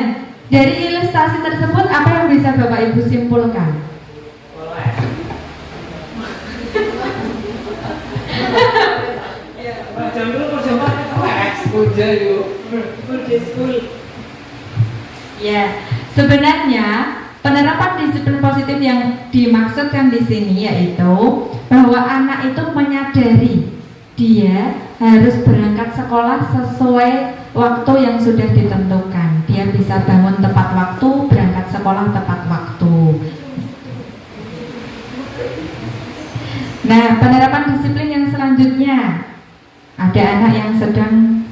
dari ilustrasi tersebut apa yang bisa Bapak Ibu simpulkan? Ya, sebenarnya penerapan disiplin positif yang dimaksudkan di sini yaitu bahwa anak itu menyadari dia harus berangkat sekolah sesuai waktu yang sudah ditentukan. Dia bisa bangun tepat waktu, berangkat sekolah tepat waktu. Nah, penerapan disiplin yang selanjutnya, ada anak yang sedang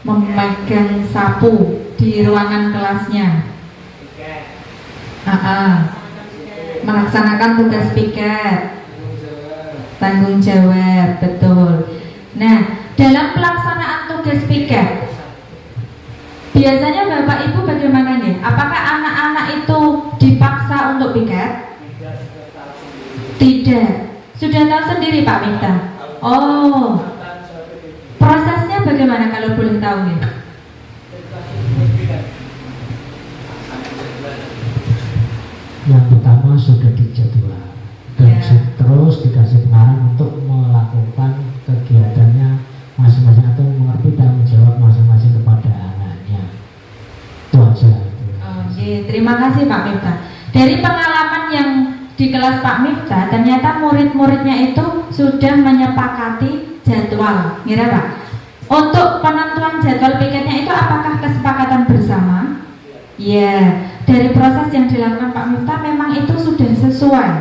memegang sapu di ruangan kelasnya, melaksanakan tugas piket, tanggung jawab, betul. Nah, dalam pelaksanaan tugas piket, biasanya Bapak Ibu bagaimana nih? Apakah anak-anak itu dipaksa untuk piket? Tidak. Sudah tahu sendiri Pak Miftah? Oh, prosesnya bagaimana kalau boleh tahu nih? Yang pertama sudah dijadwal dan terus dikasih pengarah untuk melakukan kegiatannya masing-masing atau mengerti tanggung jawab masing-masing kepada anaknya. Itu aja. Oke, terima kasih Pak Miftah. Dari pengalaman yang di kelas Pak Miftah, ternyata murid-muridnya itu sudah menyepakati jadwal, ngira Pak. Untuk penentuan jadwal piketnya itu apakah kesepakatan bersama? Ya, dari proses yang dilakukan Pak Miftah memang itu sudah sesuai,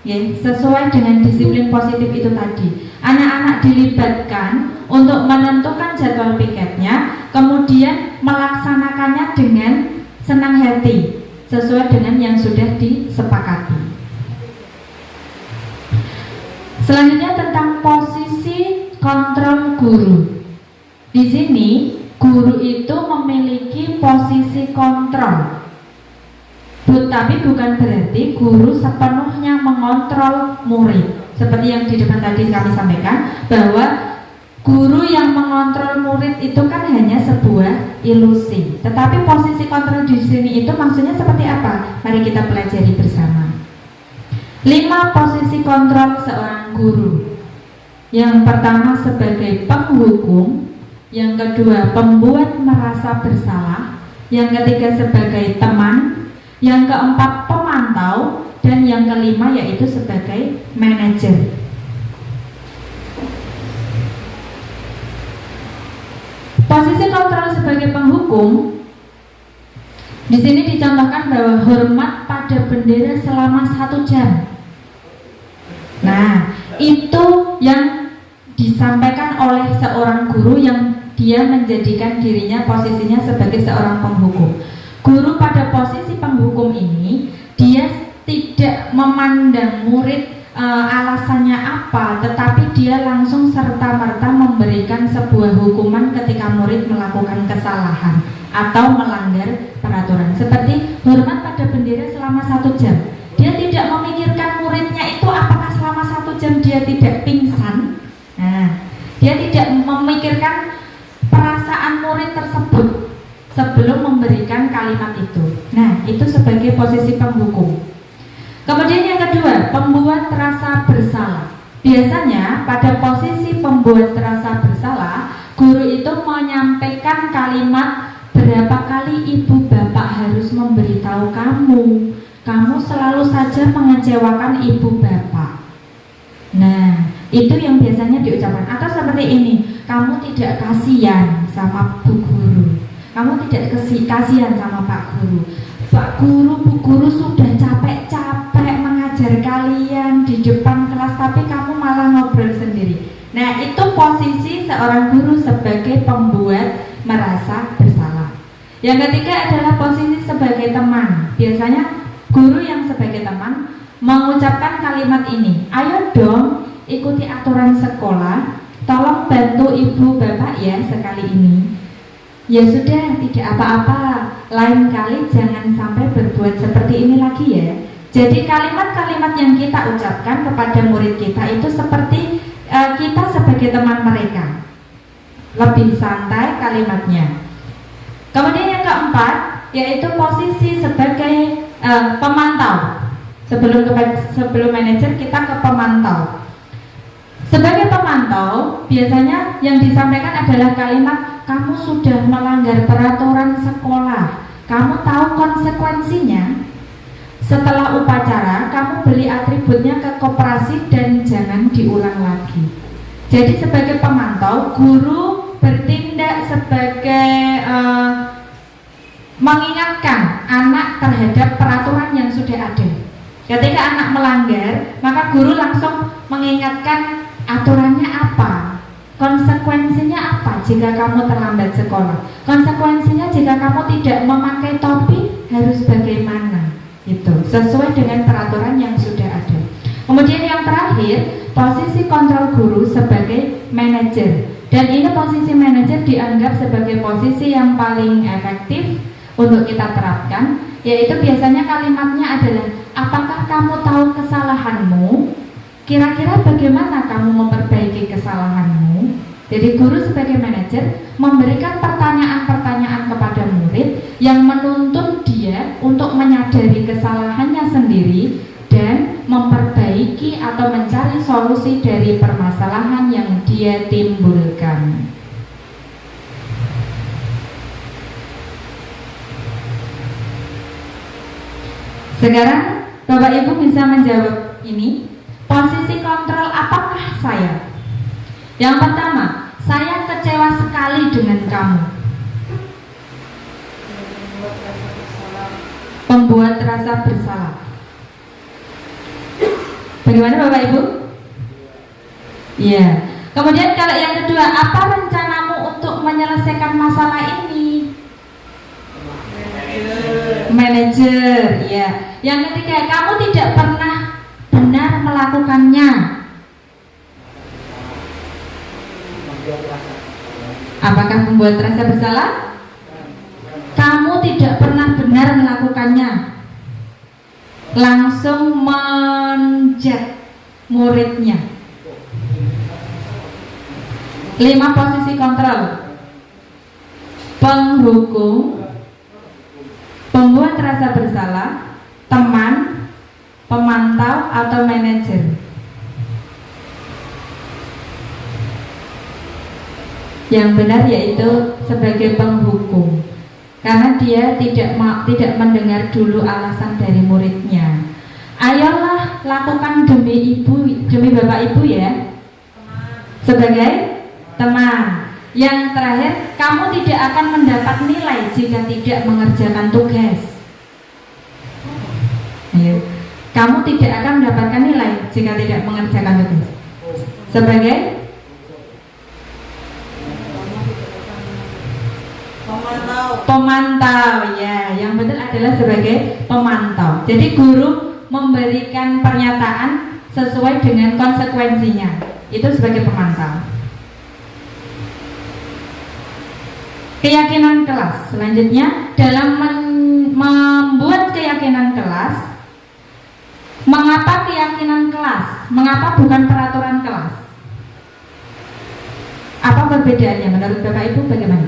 ya, sesuai dengan disiplin positif itu tadi. Anak-anak dilibatkan untuk menentukan jadwal piketnya, kemudian melaksanakannya dengan senang hati, sesuai dengan yang sudah disepakati. Selanjutnya tentang posisi kontrol guru. Di sini guru itu memiliki posisi kontrol, tapi bukan berarti guru sepenuhnya mengontrol murid. Seperti yang di depan tadi kami sampaikan, bahwa guru yang mengontrol murid itu kan hanya sebuah ilusi. Tetapi posisi kontrol di sini itu maksudnya seperti apa? Mari kita pelajari bersama. 5 posisi kontrol seorang guru. Yang pertama sebagai penghukum, yang kedua pembuat merasa bersalah, yang ketiga sebagai teman, yang keempat pemantau, dan yang kelima yaitu sebagai manajer. Posisi kontrol sebagai penghukum, di sini dicontohkan bahwa hormat pada bendera selama 1 jam. Nah, itu yang disampaikan oleh seorang guru yang dia menjadikan dirinya posisinya sebagai seorang penghukum. Guru pada posisi penghukum ini, dia tidak memandang murid alasannya apa, tetapi dia langsung serta-merta memberikan sebuah hukuman ketika murid melakukan kesalahan atau melanggar peraturan. Seperti hormat pada bendera selama 1 jam. Dia tidak memikirkan muridnya itu apakah selama 1 jam dia tidak pingsan. Nah, dia tidak memikirkan perasaan murid tersebut sebelum memberikan kalimat itu. Nah, itu sebagai posisi penghukum. Kemudian yang kedua, pembuat rasa bersalah. Biasanya pada posisi pembuat rasa bersalah, guru itu menyampaikan kalimat, berapa kali ibu bapak harus memberitahu kamu, kamu selalu saja mengecewakan ibu bapak. Nah, itu yang biasanya diucapkan. Atau seperti ini, kamu tidak kasihan sama bu guru, kamu tidak kasihan sama pak guru. Pak guru, bu guru sudah capek-capek mengajar kalian di depan kelas, tapi kamu malah ngobrol sendiri. Nah, itu posisi seorang guru sebagai pembuat merasa bersalah. Yang ketiga adalah posisi sebagai teman. Biasanya guru yang sebagai teman mengucapkan kalimat ini, ayo dong ikuti aturan sekolah, tolong bantu ibu bapak ya sekali ini. Ya sudah, tidak apa-apa, lain kali jangan sampai berbuat seperti ini lagi ya. Jadi kalimat-kalimat yang kita ucapkan kepada murid kita itu seperti kita sebagai teman mereka, lebih santai kalimatnya. Kemudian yang keempat yaitu posisi sebagai pemantau. Sebelum manajer kita ke pemantau. Sebagai pemantau biasanya yang disampaikan adalah kalimat, kamu sudah melanggar peraturan sekolah, kamu tahu konsekuensinya. Setelah upacara kamu beli atributnya ke koperasi dan jangan diulang lagi. Jadi sebagai pemantau, guru bertindak sebagai mengingatkan anak terhadap peraturan yang sudah ada. Ketika anak melanggar, maka guru langsung mengingatkan aturannya apa, konsekuensinya apa jika kamu terlambat sekolah, konsekuensinya jika kamu tidak memakai topi harus bagaimana, itu sesuai dengan peraturan yang sudah ada. Kemudian yang terakhir, posisi kontrol guru sebagai manajer. Dan ini posisi manajer dianggap sebagai posisi yang paling efektif untuk kita terapkan, yaitu biasanya kalimatnya adalah, apakah kamu tahu kesalahanmu? Kira-kira bagaimana kamu memperbaiki kesalahanmu? Jadi guru sebagai manajer memberikan pertanyaan-pertanyaan kepada murid yang menuntun dia untuk menyadari kesalahannya sendiri dan memperbaiki atau mencari solusi dari permasalahan yang dia timbulkan. Sekarang Bapak Ibu bisa menjawab ini. Posisi kontrol apakah saya? Yang pertama, saya kecewa sekali dengan kamu. Membuat rasa bersalah. Bagaimana Bapak Ibu? Iya. Kemudian kalau yang kedua, apa rencanamu untuk menyelesaikan masalah ini? Manajer, ya. Yang ketiga, kamu tidak pernah benar melakukannya. Apakah membuat rasa bersalah? Kamu tidak pernah benar melakukannya. Langsung menjat muridnya. 5 posisi kontrol: penghukum, pembuat rasa bersalah, teman, pemantau, atau manajer. Yang benar yaitu sebagai penghukum, karena dia tidak mendengar dulu alasan dari muridnya. Ayolah lakukan demi ibu, demi bapak ibu ya, sebagai teman. Yang terakhir, kamu tidak akan mendapat nilai jika tidak mengerjakan tugas. Ayo. Kamu tidak akan mendapatkan nilai jika tidak mengerjakan tugas. Sebagai pemantau, ya, yang betul adalah sebagai pemantau. Jadi guru memberikan pernyataan sesuai dengan konsekuensinya, itu sebagai pemantau. Keyakinan kelas. Selanjutnya, dalam membuat keyakinan kelas, mengapa keyakinan kelas? Mengapa bukan peraturan kelas? Apa perbedaannya menurut Bapak Ibu bagaimana?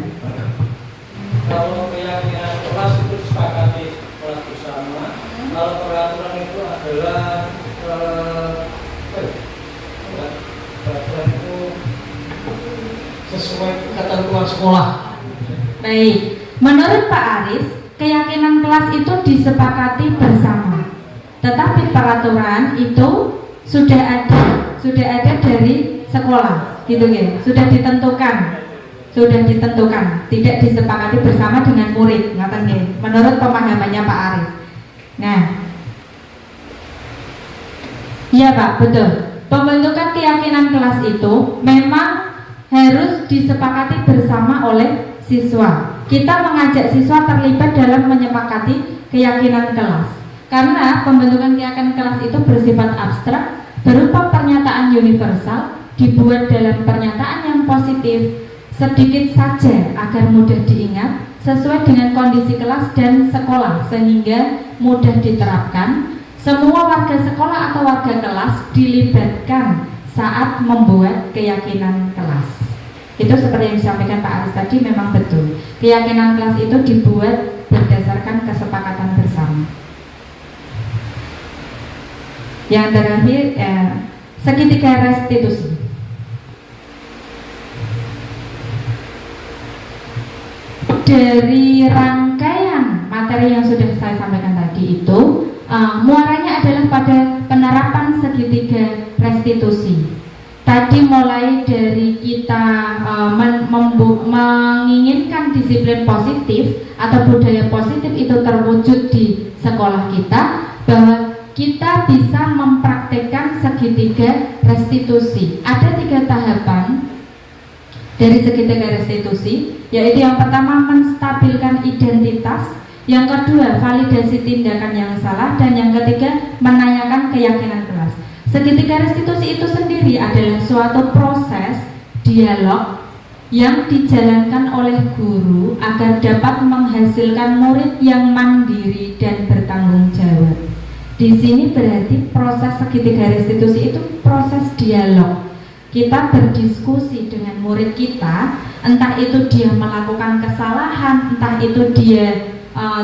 Kalau keyakinan kelas itu disepakati kelas bersama, kalau peraturan itu adalah peraturan itu sesuai ketentuan sekolah. Baik, menurut Pak Aris, keyakinan kelas itu disepakati bersama, tetapi peraturan itu sudah ada dari sekolah, gitu ya, sudah ditentukan, tidak disepakati bersama dengan murid, ngaten nggih, menurut pemahamannya Pak Aris. Nah, iya Pak, betul. Pembentukan keyakinan kelas itu memang harus disepakati bersama oleh siswa. Kita mengajak siswa terlibat dalam menyepakati keyakinan kelas, karena pembentukan keyakinan kelas itu bersifat abstrak, berupa pernyataan universal, dibuat dalam pernyataan yang positif, sedikit saja agar mudah diingat, sesuai dengan kondisi kelas dan sekolah, sehingga mudah diterapkan. Semua warga sekolah atau warga kelas dilibatkan saat membuat keyakinan kelas. Itu seperti yang disampaikan Pak Aris tadi, memang betul. Keyakinan kelas itu dibuat berdasarkan kesepakatan bersama. Yang terakhir, segitiga restitusi. Dari rangkaian materi yang sudah saya sampaikan tadi itu, muaranya adalah pada penerapan segitiga restitusi. tadi mulai dari kita menginginkan disiplin positif atau budaya positif itu terwujud di sekolah kita, bahwa kita bisa mempraktekkan segitiga restitusi. Ada 3 tahapan dari segitiga restitusi, yaitu yang pertama menstabilkan identitas, yang kedua validasi tindakan yang salah, dan yang ketiga menanyakan keyakinan kelas. Segitiga restitusi itu sendiri adalah suatu proses dialog yang dijalankan oleh guru agar dapat menghasilkan murid yang mandiri dan bertanggung jawab. Di sini berarti proses segitiga restitusi itu proses dialog. Kita berdiskusi dengan murid kita, entah itu dia melakukan kesalahan, entah itu dia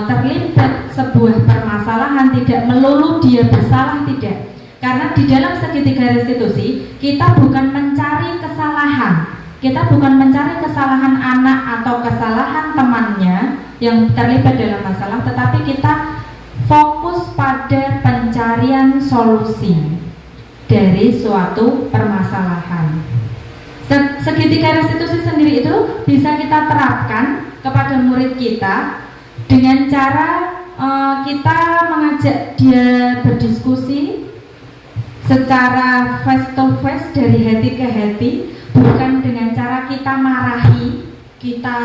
terlibat sebuah permasalahan, tidak melulu dia bersalah, tidak. Karena di dalam segitiga restitusi kita bukan mencari kesalahan, kita bukan mencari kesalahan anak atau kesalahan temannya yang terlibat dalam masalah, tetapi kita fokus pada pencarian solusi dari suatu permasalahan. Segitiga restitusi sendiri itu bisa kita terapkan kepada murid kita dengan cara kita mengajak dia berdiskusi secara face to face, dari hati ke hati, bukan dengan cara kita marahi, kita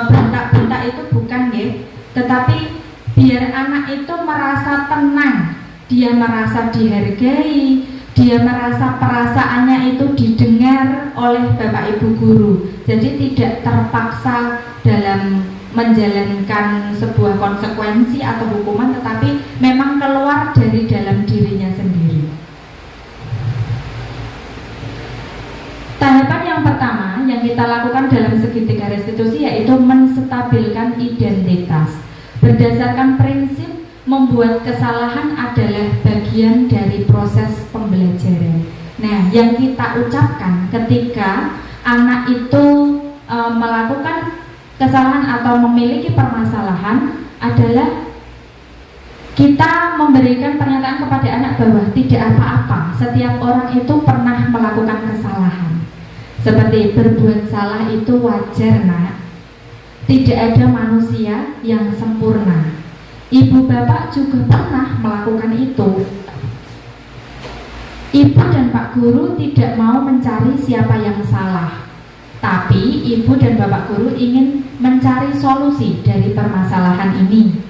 bentak-bentak, itu bukan ya, tetapi biar anak itu merasa tenang, dia merasa dihargai, dia merasa perasaannya itu didengar oleh Bapak Ibu guru. Jadi tidak terpaksa dalam menjalankan sebuah konsekuensi atau hukuman, tetapi memang keluar dari dalam dirinya sendiri. Tahapan yang pertama yang kita lakukan dalam segitiga restitusi yaitu menstabilkan identitas. Berdasarkan prinsip membuat kesalahan adalah bagian dari proses pembelajaran. Nah, yang kita ucapkan ketika anak itu melakukan kesalahan atau memiliki permasalahan adalah kita memberikan pernyataan kepada anak bahwa tidak apa-apa, setiap orang itu pernah melakukan kesalahan. Seperti berbuat salah itu wajar, nak. Tidak ada manusia yang sempurna. Ibu bapak juga pernah melakukan itu. Ibu dan Pak Guru tidak mau mencari siapa yang salah, tapi ibu dan bapak guru ingin mencari solusi dari permasalahan ini.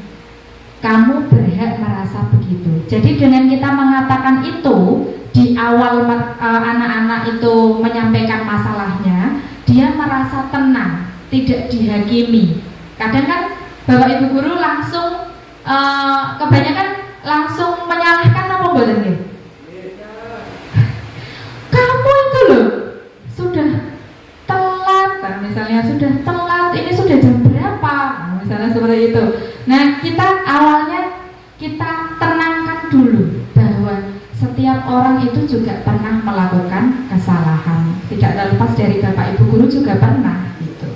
Kamu berhak merasa begitu. Jadi dengan kita mengatakan itu di awal anak-anak itu menyampaikan masalahnya, dia merasa tenang, tidak dihakimi. Kadang kan Bapak Ibu guru langsung kebanyakan langsung menyalahkan apa boleh nggih? Kamu itu loh sudah telat, misalnya sudah telat, ini sudah jam berapa? Misalnya seperti itu. Nah, kita awalnya kita tenangkan dulu bahwa setiap orang itu juga pernah melakukan kesalahan. Tidak terlepas dari Bapak Ibu guru juga pernah gitu.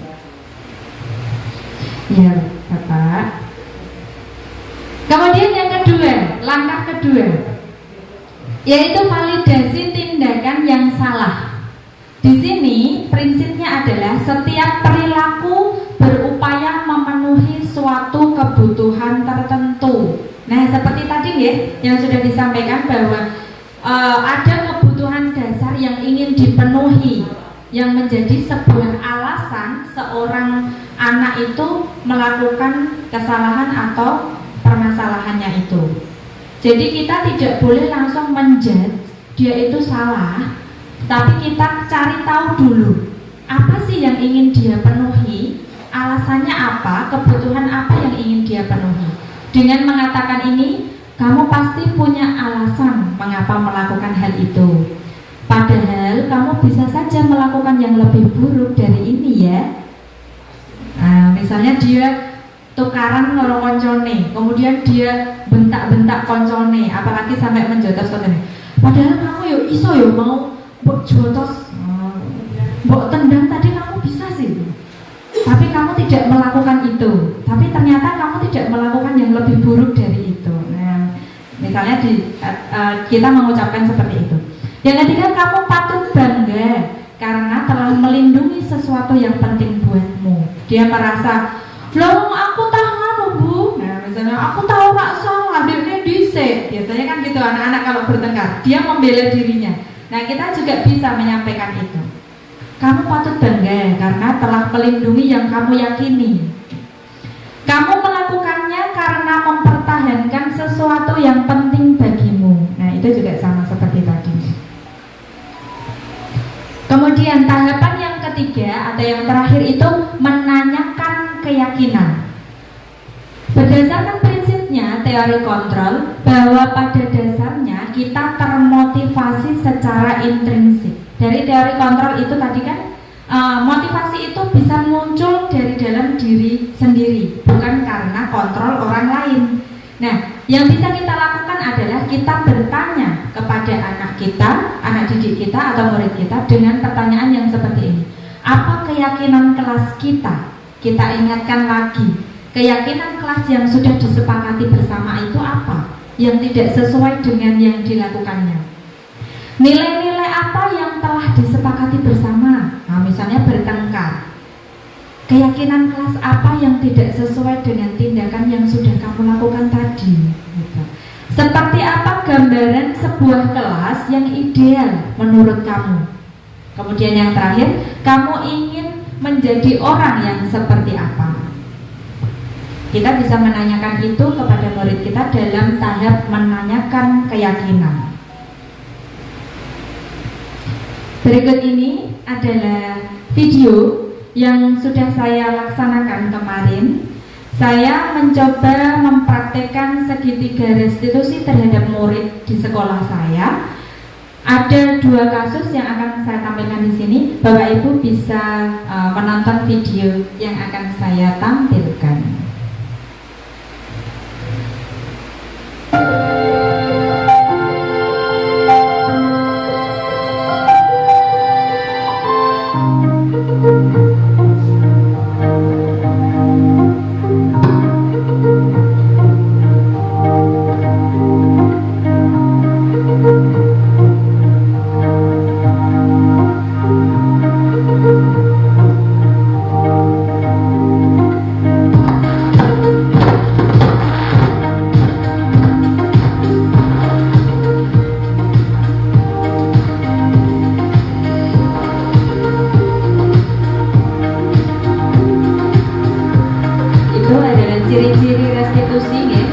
Ya, Bapak. Kemudian yang kedua, langkah kedua, yaitu validasi tindakan yang salah. Di sini prinsipnya adalah setiap perilaku berupaya memenuhi suatu kebutuhan tertentu. Nah, seperti tadi ya, yang sudah disampaikan bahwa ada kebutuhan dasar yang ingin dipenuhi, yang menjadi sebuah alasan seorang anak itu melakukan kesalahan atau permasalahannya itu. Jadi kita tidak boleh langsung menjudge dia itu salah, tapi kita cari tahu dulu apa sih yang ingin dia penuhi, alasannya apa, kebutuhan apa yang ingin dia penuhi. Dengan mengatakan ini, kamu pasti punya alasan mengapa melakukan hal itu. Padahal kamu bisa saja melakukan yang lebih buruk dari ini ya. Nah, misalnya dia tukaran ngoro koncone, kemudian dia bentak-bentak koncone, apalagi sampai menjotos koncone. Padahal kamu yo iso yo mau mbok jotos, mbok tendang tadi kamu bisa sih. Tapi kamu tidak melakukan itu. Tapi ternyata kamu tidak melakukan yang lebih buruk dari itu. Nah, misalnya kita mengucapkan seperti itu. Yang ketiga, kamu patut bangga sesuatu yang penting buatmu. Dia merasa, loh aku tahu Bu, nah misalnya aku tahu rak salah, dia dhisik. Biasanya kan gitu anak-anak kalau bertengkar, dia membela dirinya. Nah kita juga bisa menyampaikan itu. Kamu patut bangga karena telah melindungi yang kamu yakini. Kamu melakukannya karena mempertahankan sesuatu yang penting bagimu. Nah itu juga sama seperti tadi. Kemudian tahapan yang ketiga atau yang terakhir itu menanyakan keyakinan. Berdasarkan prinsipnya teori kontrol, bahwa pada dasarnya kita termotivasi secara intrinsik. Dari teori kontrol itu tadi kan motivasi itu bisa muncul dari dalam diri sendiri, bukan karena kontrol orang lain. Nah, yang bisa kita lakukan adalah kita bertanya kepada anak kita, anak didik kita atau murid kita dengan pertanyaan yang seperti ini. Apa keyakinan kelas kita? Kita ingatkan lagi, keyakinan kelas yang sudah disepakati bersama itu apa? Yang tidak sesuai dengan yang dilakukannya. Nilai-nilai apa yang telah disepakati bersama? Nah, misalnya bertengkar. Keyakinan kelas apa yang tidak sesuai dengan tindakan yang sudah kamu lakukan tadi? Gitu. Seperti apa gambaran sebuah kelas yang ideal menurut kamu? Kemudian yang terakhir, kamu ingin menjadi orang yang seperti apa? Kita bisa menanyakan itu kepada murid kita dalam tahap menanyakan keyakinan. Berikut ini adalah video yang sudah saya laksanakan kemarin. Saya mencoba mempraktekkan segitiga restitusi terhadap murid di sekolah saya. Ada 2 kasus yang akan saya tampilkan di sini. Bapak Ibu bisa menonton video yang akan saya tampilkan. Ciri-ciri restitusi ya.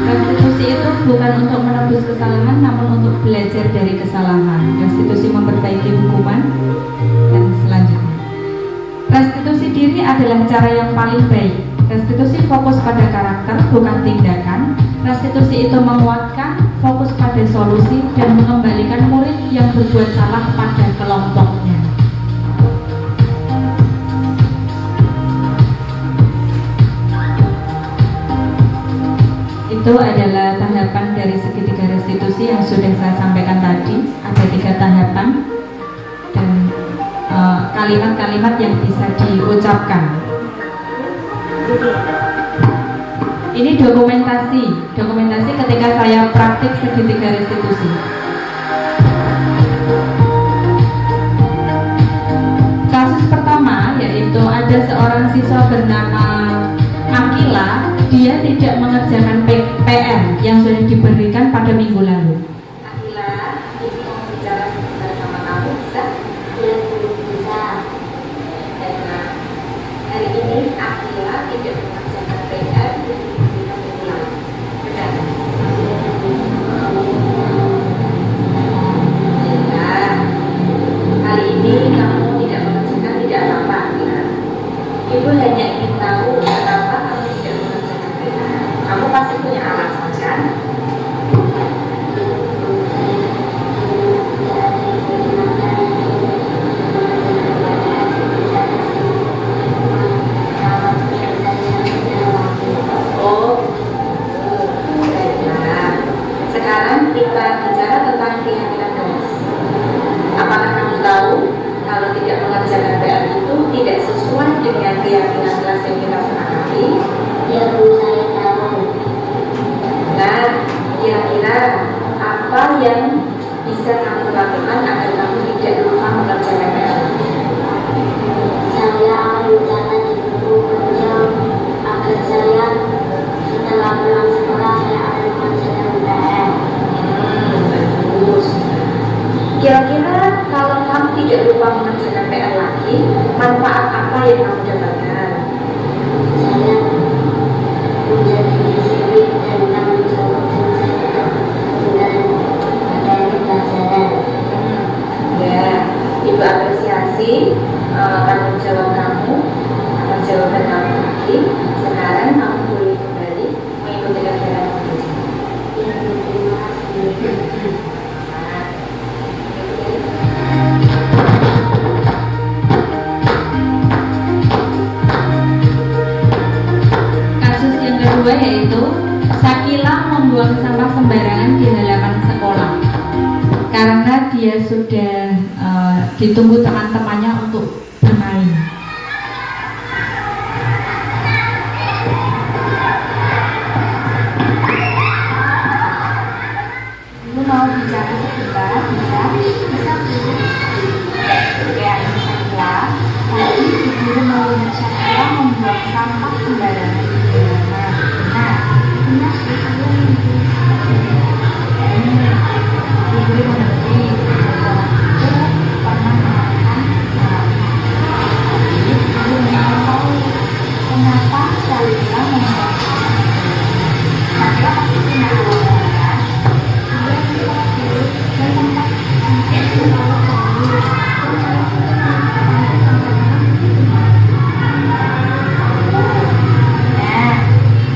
Restitusi itu bukan untuk menebus kesalahan, namun untuk belajar dari kesalahan. Restitusi memperbaiki hukuman dan selanjutnya. Restitusi diri adalah cara yang paling baik. Restitusi fokus pada karakter, bukan tindakan. Restitusi itu menguatkan, fokus pada solusi dan mengembalikan murid yang berbuat salah pada kelompoknya. Itu adalah tahapan dari segitiga restitusi yang sudah saya sampaikan tadi. Ada 3 tahapan dan kalimat-kalimat yang bisa diucapkan. Ini dokumentasi ketika saya praktik segitiga restitusi. Kasus pertama yaitu ada seorang siswa bernama Akila. Dia tidak mengerjakan PR yang sudah diberikan pada minggu lalu. Akila, ini mau bicara sebentar sama kamu, bisa? Ya, bisa. Karena hari ini Akila tidak mengerjakan PR yang diberikan minggu lalu. Benar? Ya, kali ini kamu tidak mengerjakan, tidak apa-apa, Akila. Ibu hanya ingin tahu kenapa kamu tidak mengerjakan. Kamu pasti punya alasan kan? Oh, baiklah. Sekarang kita bicara tentang keyakinan kelas. Apakah kamu tahu kalau tidak mengerjakan PR itu tidak sesuai dengan keyakinan kelas yang kita sepakati? Ya Bu, saya tahu. Nah, kira-kira apa yang bisa kamu lakukan agar kamu tidak lupa mengerjakan PR? kedua yaitu Sakila membuang sampah sembarangan di halaman sekolah karena dia sudah ditunggu teman-temannya untuk bermain. Ibu mau bicara sebentar, bisa dulu. Ya, Sakila. Tadi ibu mau Sakila membuang sampah sembarangan di halaman. Nah, benar sih sebelum ibu. Ibu mengerti bahwa ibu pernah melakukan kesalahan. Ibu mau tahu kenapa Sakila membuang sampah. Sakila pasti punya alasan kan? Nah,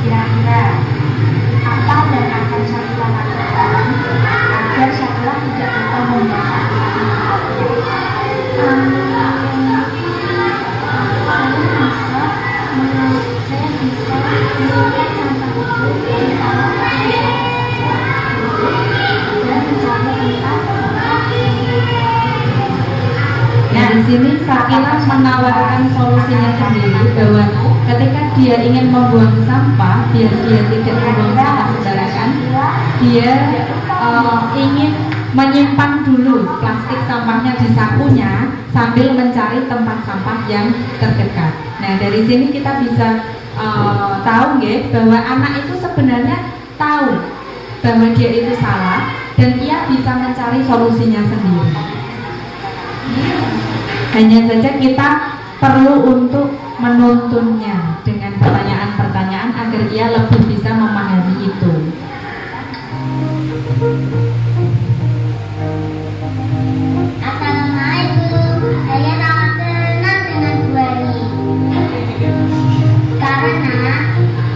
kira-kira apa yang akan Sakila lakukan agar Sakila tidak lupa membuang sampah? Saya bisa mengumpulkan sampah itu dan mencari tempat. Nah, di sini Sakila menawarkan solusinya sendiri bahwa ketika dia ingin membuang sampah, biar dia tidak membuang sampah sembarangan, dia ingin menyimpan dulu plastik sampahnya di sakunya sambil mencari tempat sampah yang terdekat. Nah, dari sini kita bisa tahu ya bahwa anak itu sebenarnya tahu bahwa dia itu salah dan ia bisa mencari solusinya sendiri. Hanya saja kita perlu untuk menuntunnya dengan pertanyaan-pertanyaan agar ia lebih bisa memahami itu. Assalamualaikum, saya sangat senang dengan Bu Ani karena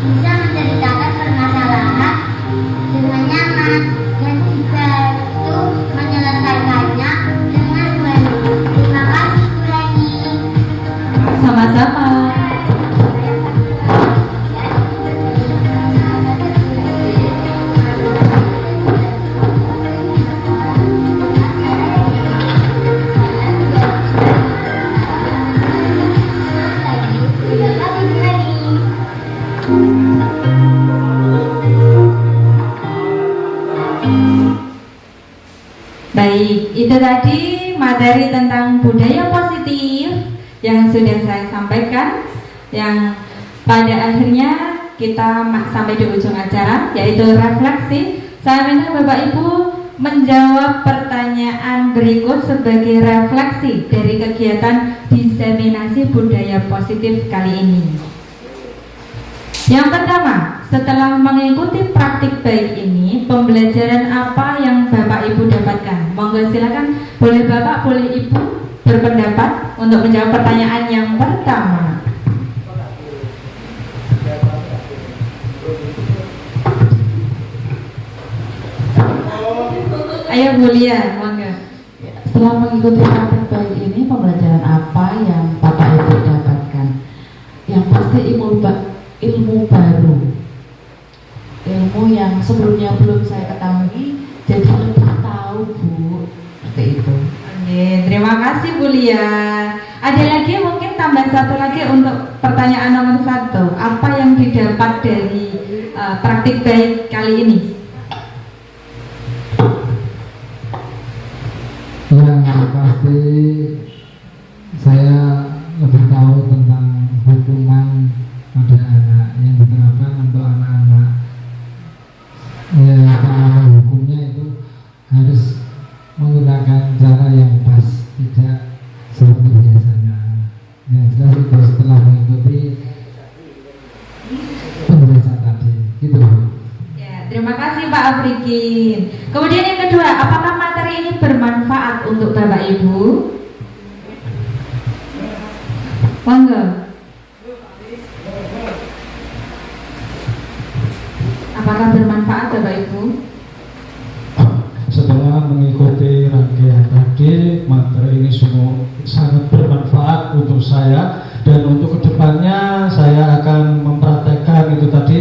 bisa menceritakan permasalahan dengan nyaman dan dibantu menyelesaikannya dengan baik. Terima kasih Bu Ani. Sama-sama. Baik, itu tadi materi tentang budaya positif yang sudah saya sampaikan, yang pada akhirnya kita sampai di ujung acara, yaitu refleksi. Saya minta Bapak Ibu menjawab pertanyaan berikut sebagai refleksi dari kegiatan diseminasi budaya positif kali ini. Yang pertama, setelah mengikuti praktik baik ini, pembelajaran apa yang Bapak Ibu dapatkan? Monggo silakan, boleh Bapak, boleh Ibu berpendapat untuk menjawab pertanyaan yang pertama. Ayo Bu Lia, monggo. Setelah mengikuti praktek baik ini, pembelajaran apa yang Bapak Ibu dapatkan? Yang pasti ilmu baru, ilmu yang sebelumnya belum saya ketahui, jadi lebih tahu Bu, seperti itu. Oke, terima kasih Bu Lia. Ada lagi mungkin tambah satu lagi untuk pertanyaan nomor 1. Apa yang didapat dari praktik baik kali ini? Yang pasti saya lebih tahu tentang hukuman pada anak yang diterapkan untuk anak-anak. Ya, cara hukumnya itu harus menggunakan cara yang pas, tidak seperti biasanya. Yang jelas itu setelah mengikuti penjelasan tadi, gitu. Ya, terima kasih Pak Afrikin. Kemudian yang kedua, apakah materi ini bermanfaat untuk Bapak Ibu? Monggo. Apakah bermanfaat Bapak Ibu? Setelah mengikuti rangkaian tadi, materi ini semua sangat bermanfaat untuk saya, dan untuk kedepannya saya akan mempraktekkan itu tadi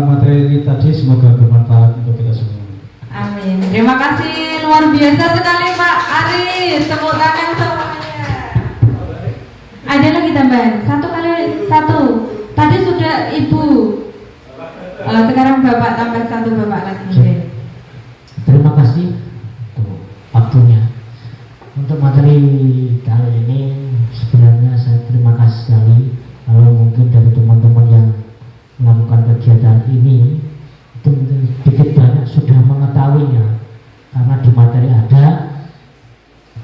materi ini tadi semoga bermanfaat untuk kita semua. Amin. Terima kasih luar biasa sekali Pak Aris. Tepuk tangan semuanya. Ada lagi tambahan? 1 kali 1. Tadi sudah Ibu. Sekarang Bapak tambah 1 Bapak lagi. Terima kasih untuk waktunya. Untuk materi kali ini sebenarnya saya terima kasih sekali. Kalau mungkin dari teman-teman yang melakukan kegiatan ini itu mungkin sedikit banyak sudah mengetahuinya, karena di materi ada.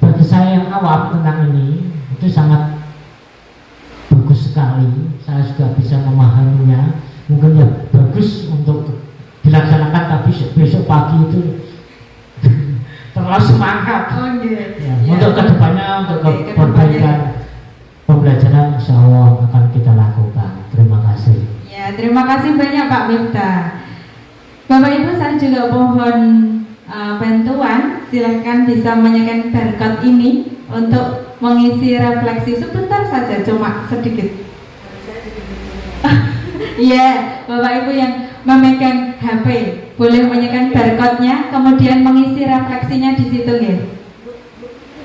Bagi saya yang awam tentang ini itu sangat bagus sekali. Saya juga bisa memahaminya. Mungkin ya bagus untuk dilaksanakan, tapi besok pagi itu terlalu semangat. Untuk kedepannya, untuk perbaikan pembelajaran insya Allah akan kita lakukan. Terima kasih. Ya, terima kasih banyak Pak Miftah. Bapak Ibu, saya juga mohon bantuan. Silakan bisa menyekan barcode ini untuk mengisi refleksi sebentar saja, cuma sedikit. Iya, Bapak Ibu yang memegang HP boleh menyekan barcode-nya, kemudian mengisi refleksinya di situ, ya.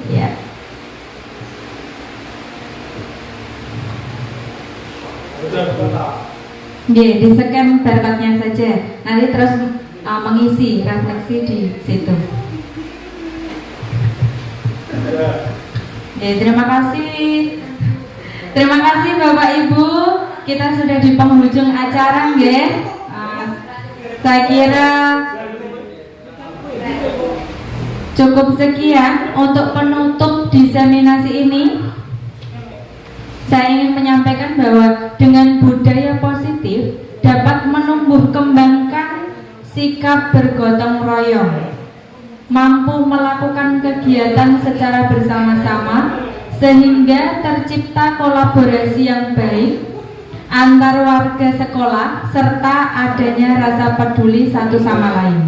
Ya. Di-scan barcode-nya saja. Nanti terus mengisi refleksi di situ. Ya, terima kasih. Terima kasih Bapak Ibu. Kita sudah di penghujung acara, nggih. Saya kira cukup sekian untuk penutup diseminasi ini. Saya ingin menyampaikan bahwa dengan budaya positif dapat menumbuh kembangkan sikap bergotong royong, mampu melakukan kegiatan secara bersama-sama sehingga tercipta kolaborasi yang baik antar warga sekolah serta adanya rasa peduli satu sama lain.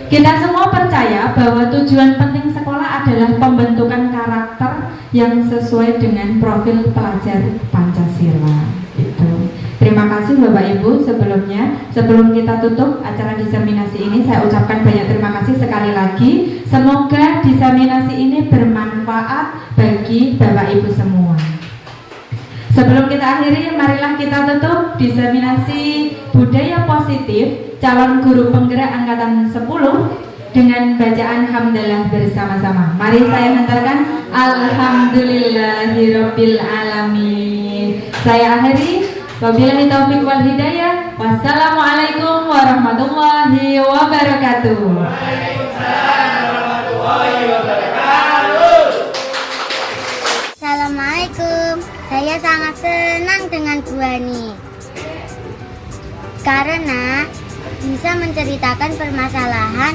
Kita semua percaya bahwa tujuan penting sekolah adalah pembentukan karakter yang sesuai dengan profil pelajar Pancasila. Itu. Terima kasih Bapak Ibu. Sebelum kita tutup acara diseminasi ini, saya ucapkan banyak terima kasih sekali lagi. Semoga diseminasi ini bermanfaat bagi Bapak Ibu semua. Sebelum kita akhiri, marilah kita tutup diseminasi budaya positif calon guru penggerak angkatan 10 dengan bacaan hamdalah bersama-sama. Mari saya hantarkan alhamdulillahirabbil alamin. Saya akhiri, wabillahi taufik wal hidayah. Wassalamualaikum warahmatullahi wabarakatuh. Assalamualaikum. Saya sangat senang dengan Bu Hani karena bisa menceritakan permasalahan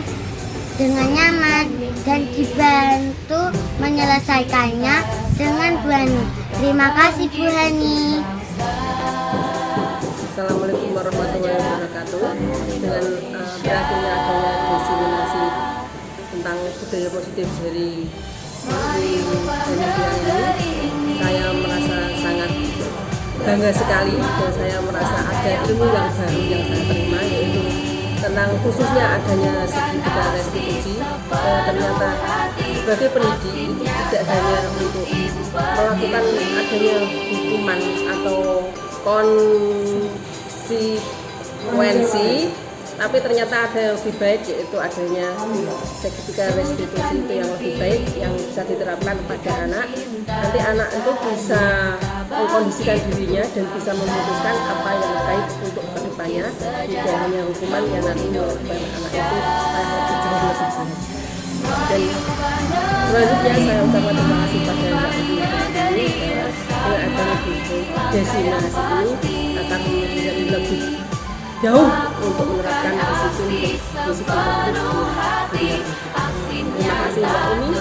dengan nyaman dan dibantu menyelesaikannya dengan Bu Hani. Terima kasih Bu Hani. Assalamualaikum warahmatullahi wabarakatuh. Dengan berakhirnya adanya diseminasi tentang budaya positif dari media ini, saya merasa sangat bangga sekali dan saya merasa ada ilmu yang baru yang saya terima, yaitu tentang khususnya adanya sertifikat restitusi. Ternyata sebagai pendidik itu tidak hanya untuk melakukan adanya hukuman atau konsekuensi, tapi ternyata ada yang lebih baik, yaitu adanya sertifikat restitusi itu yang lebih baik yang bisa diterapkan pada anak. Nanti anak itu bisa mengkondisikan dirinya dan bisa memutuskan apa yang baik untuk kedepannya, tidak hanya hukuman yang nanti menyebabkan anak itu lebih jauh. Dan selanjutnya saya ucapkan terima kasih pada Mbak Ibu ini dengan adanya diseminasi ini akan menjadi lebih jauh untuk menerapkan disiplin positif. Terima kasih Mbak Umi.